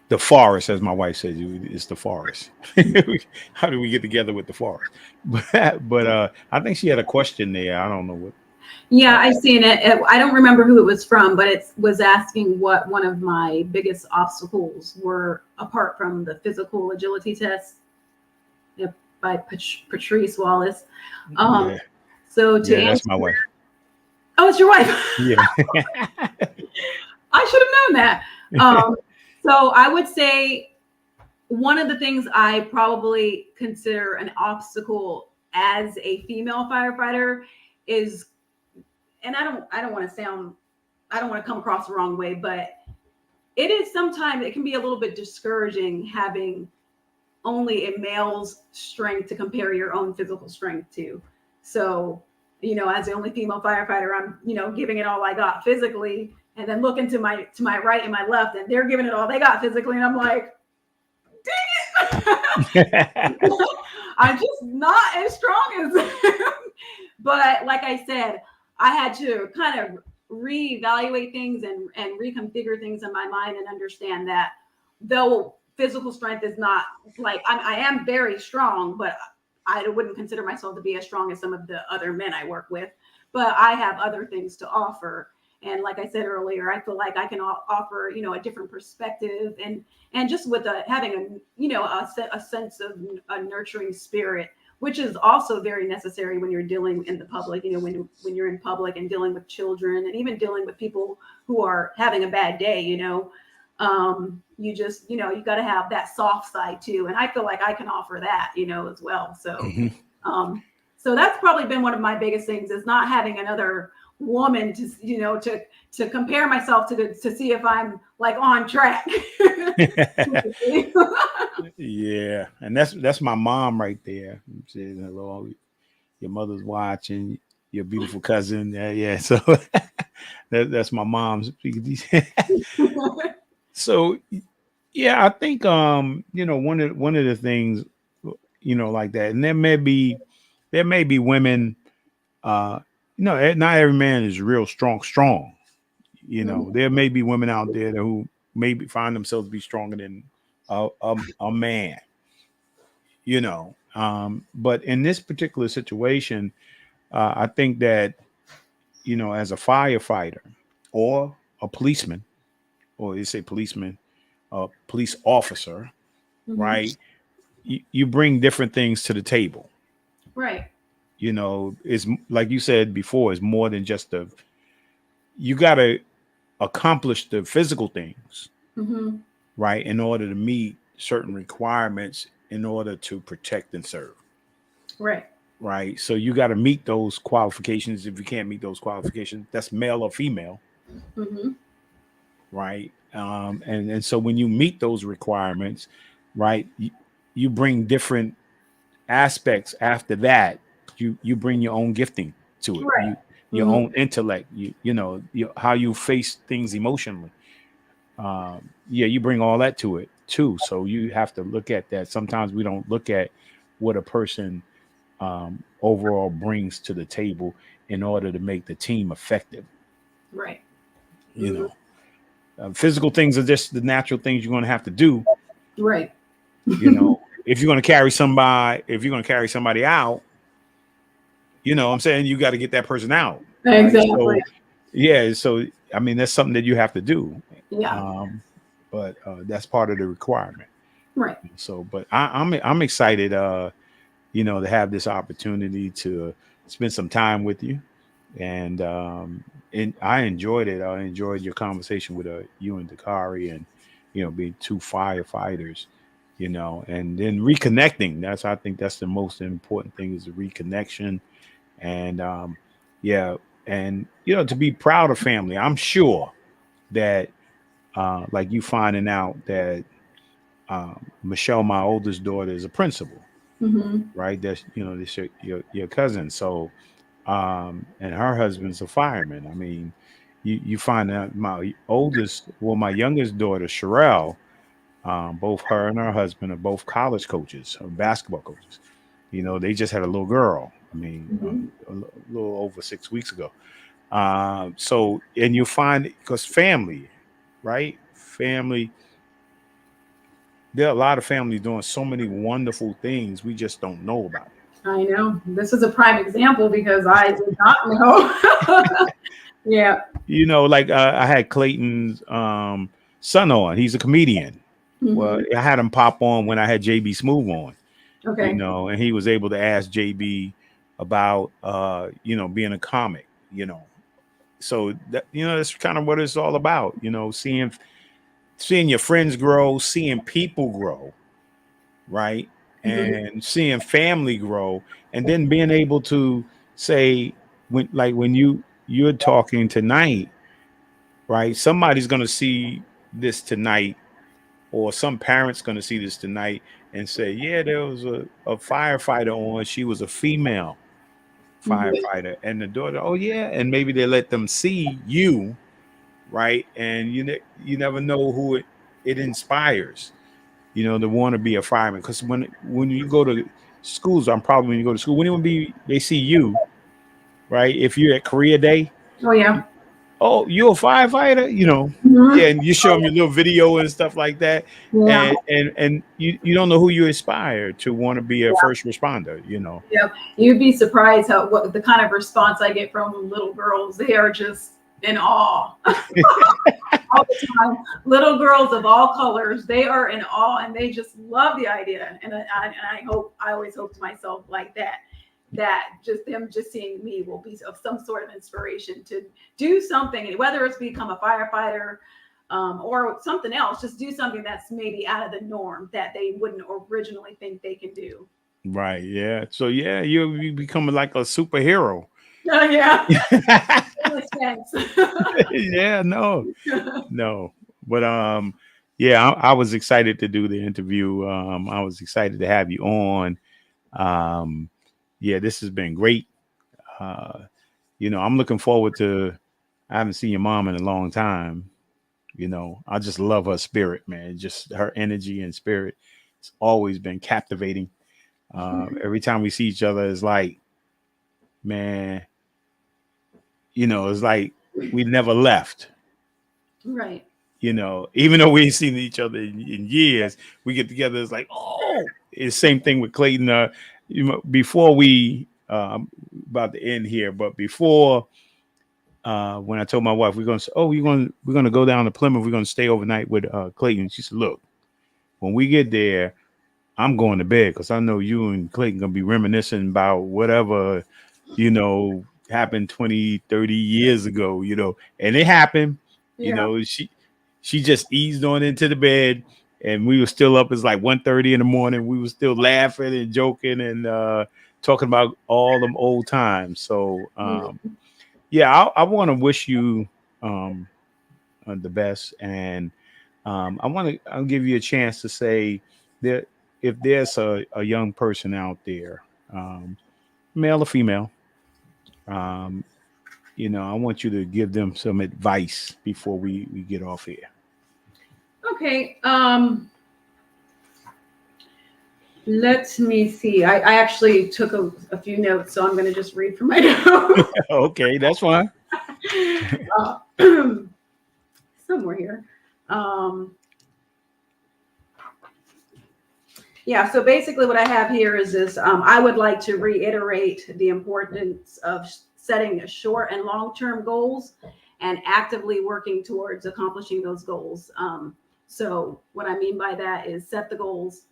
the forest, as my wife says, is the forest. How do we get together with the forest? But I think she had a question there. I don't know what. Yeah, I seen it. I don't remember who it was from, but it was asking what one of my biggest obstacles were apart from the physical agility test by Patrice Wallace. So to answer, that's my wife. Oh, it's your wife. Yeah. I should have known that. So I would say one of the things I probably consider an obstacle as a female firefighter is, and I don't want to come across the wrong way, but sometimes it can be a little bit discouraging having only a male's strength to compare your own physical strength to. So, as the only female firefighter, I'm, giving it all I got physically, and then looking to my right and my left, and they're giving it all they got physically, and I'm like, dang it. I'm just not as strong as them. But like I said, I had to kind of reevaluate things and reconfigure things in my mind and understand that though physical strength is not like I am very strong, but I wouldn't consider myself to be as strong as some of the other men I work with. But I have other things to offer. And like I said earlier, I feel like I can offer, a different perspective and just with having a sense of a nurturing spirit, which is also very necessary when you're dealing in the public, when you're in public and dealing with children and even dealing with people who are having a bad day, you just, you got to have that soft side too. And I feel like I can offer that, as well. So, so that's probably been one of my biggest things is not having another woman to compare myself to see if I'm like on track. Yeah. And that's my mom right there. Saying hello, your mother's watching, your beautiful cousin. Yeah. So that's my mom's. So yeah, I think one of the things like that, and there may be women, not every man is real strong. There may be women out there who maybe find themselves to be stronger than a man, but in this particular situation, I think that, as a firefighter or a policeman, or you say policeman, police officer, right? You bring different things to the table. Right. It's like you said before, it's more than just you got to accomplish the physical things, right? In order to meet certain requirements in order to protect and serve. Right. Right. So you got to meet those qualifications. If you can't meet those qualifications, that's male or female. Right. And so when you meet those requirements, right, you bring different aspects after that you bring your own gifting to it. Right. Your own intellect, how you face things emotionally. You bring all that to it too. So you have to look at that. Sometimes we don't look at what a person overall brings to the table in order to make the team effective. Right. You know, physical things are just the natural things you're going to have to do. Right. If you're going to carry somebody out, I'm saying you got to get that person out. Exactly. Right? So I mean, that's something that you have to do. Yeah. But that's part of the requirement. Right. So, but I'm excited, to have this opportunity to spend some time with you, and I enjoyed it. I enjoyed your conversation with you and Dakari, and being two firefighters, and then reconnecting. I think that's the most important thing, is the reconnection, and and to be proud of family. I'm sure that like you finding out that Michelle, my oldest daughter, is a principal, right? That's this your cousin. So and her husband's a fireman. I mean, you find out my youngest daughter, Sherelle, both her and her husband are both college coaches, basketball coaches. They just had a little girl. I mean, a little over 6 weeks ago. So, and you find, because family, right? Family. There are a lot of families doing so many wonderful things we just don't know about. I know. This is a prime example because I did not know. Yeah. Like I had Clayton's son on. He's a comedian. Well, I had him pop on when I had JB Smooth on. Okay. And he was able to ask JB about being a comic. So that that's kind of what it's all about. Seeing your friends grow, seeing people grow, right? And seeing family grow, and then being able to say, when you're talking tonight, right? Somebody's going to see this tonight, or some parent's going to see this tonight and say, yeah, there was a firefighter on. She was a female firefighter. And the daughter, oh yeah. And maybe they let them see you, right? And you never know who it inspires, to want to be a fireman. Because when you go to schools, when you go to school, they see you, right? If you're at career day, oh yeah, oh, you're a firefighter, and you show them your little video and stuff like that, and you don't know who you aspire to want to be a first responder, Yeah, you'd be surprised what the kind of response I get from little girls. They are just in awe all the time. Little girls of all colors, they are in awe, and they just love the idea. And I always hope to myself like that just them just seeing me will be of some sort of inspiration to do something, whether it's become a firefighter or something else. Just do something that's maybe out of the norm that they wouldn't originally think they can do. Right. Yeah. So yeah, you become like a superhero. Yeah. Yeah. No. But I was excited to do the interview. I was excited to have you on. This has been great. I'm looking forward to. I haven't seen your mom in a long time. I just love her spirit, man. Just her energy and spirit. It's always been captivating. Every time we see each other, it's like, man, it's like we never left. Right. Even though we ain't seen each other in years, we get together. It's like, oh, it's the same thing with Clayton. Before we about to end here, but before when I told my wife we're gonna go down to Plymouth, we're gonna stay overnight with Clayton. She said, look, when we get there, I'm going to bed because I know you and Clayton gonna be reminiscing about whatever happened 20, 30 years ago, and it happened. She just eased on into the bed, and we were still up. It's like 1:30 in the morning. We were still laughing and joking and talking about all them old times. So I want to wish you the best, and I'll give you a chance to say that if there's a young person out there male or female. You know, I want you to give them some advice before we get off here. Okay. Let me see. I actually took a few notes, so I'm going to just read from my notes. Okay, that's fine. Somewhere here. Yeah, so basically what I have here is this. I would like to reiterate the importance of setting short and long-term goals and actively working towards accomplishing those goals. So what I mean by that is set the goals,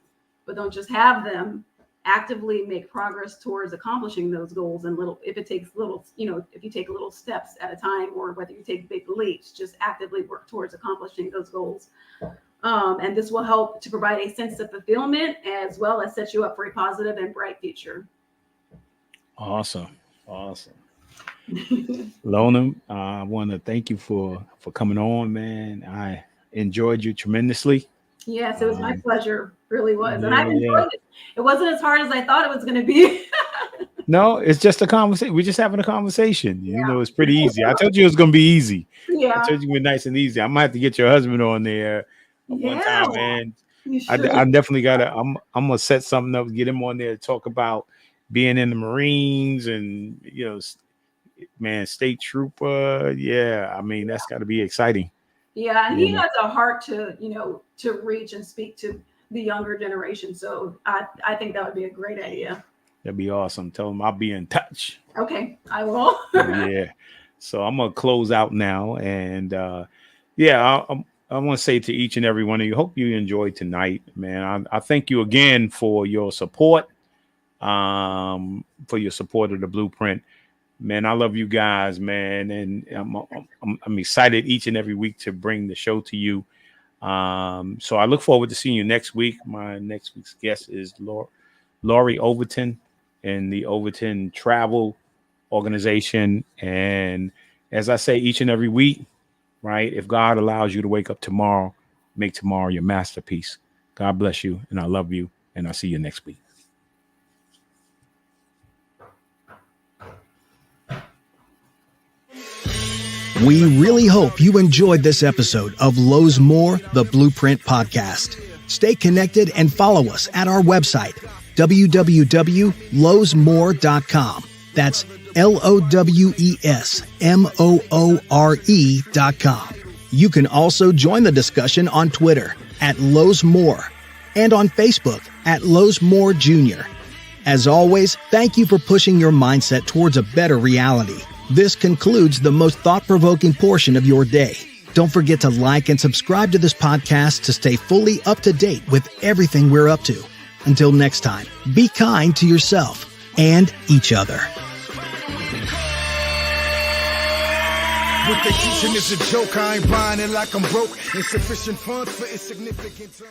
but don't just have them. Actively make progress towards accomplishing those goals, and if it takes little, if you take little steps at a time, or whether you take big leaps, just actively work towards accomplishing those goals. And this will help to provide a sense of fulfillment as well as set you up for a positive and bright future. Awesome. Elona, I want to thank you for coming on, man. I enjoyed you tremendously. Yes, it was my pleasure. Really was. And I've enjoyed it. It wasn't as hard as I thought it was going to be. No, it's just a conversation. We're just having a conversation. You know, it's pretty easy. I told you it was going to be easy. Yeah. I told you it would be nice and easy. I might have to get your husband on there one time, man. I definitely got to, I'm going to set something up, get him on there to talk about being in the Marines and, man, state trooper. Yeah. I mean, that's got to be exciting. Yeah. And he has a heart to, to reach and speak to the younger generation. So I think that would be a great idea. That'd be awesome. Tell him I'll be in touch. Okay, I will. Yeah. So I'm going to close out now. And I want to say to each and every one of you, hope you enjoyed tonight, man. I thank you again for your support, of the Blueprint. Man, I love you guys, man. And I'm excited each and every week to bring the show to you. So I look forward to seeing you next week. My next week's guest is Lori Overton in the Overton Travel Organization. And as I say each and every week, right, if God allows you to wake up tomorrow, make tomorrow your masterpiece. God bless you, and I love you, and I'll see you next week. We really hope you enjoyed this episode of Lowe's More, the Blueprint Podcast. Stay connected and follow us at our website, www.lowesmore.com. That's LOWESMOORE.com. You can also join the discussion on Twitter at Lowe's More and on Facebook at Lowe's More Jr. As always, thank you for pushing your mindset towards a better reality. This concludes the most thought-provoking portion of your day. Don't forget to like and subscribe to this podcast to stay fully up to date with everything we're up to. Until next time, be kind to yourself and each other. What they teaching is a joke. I ain't buying it like I'm broke. Insufficient funds for insignificant.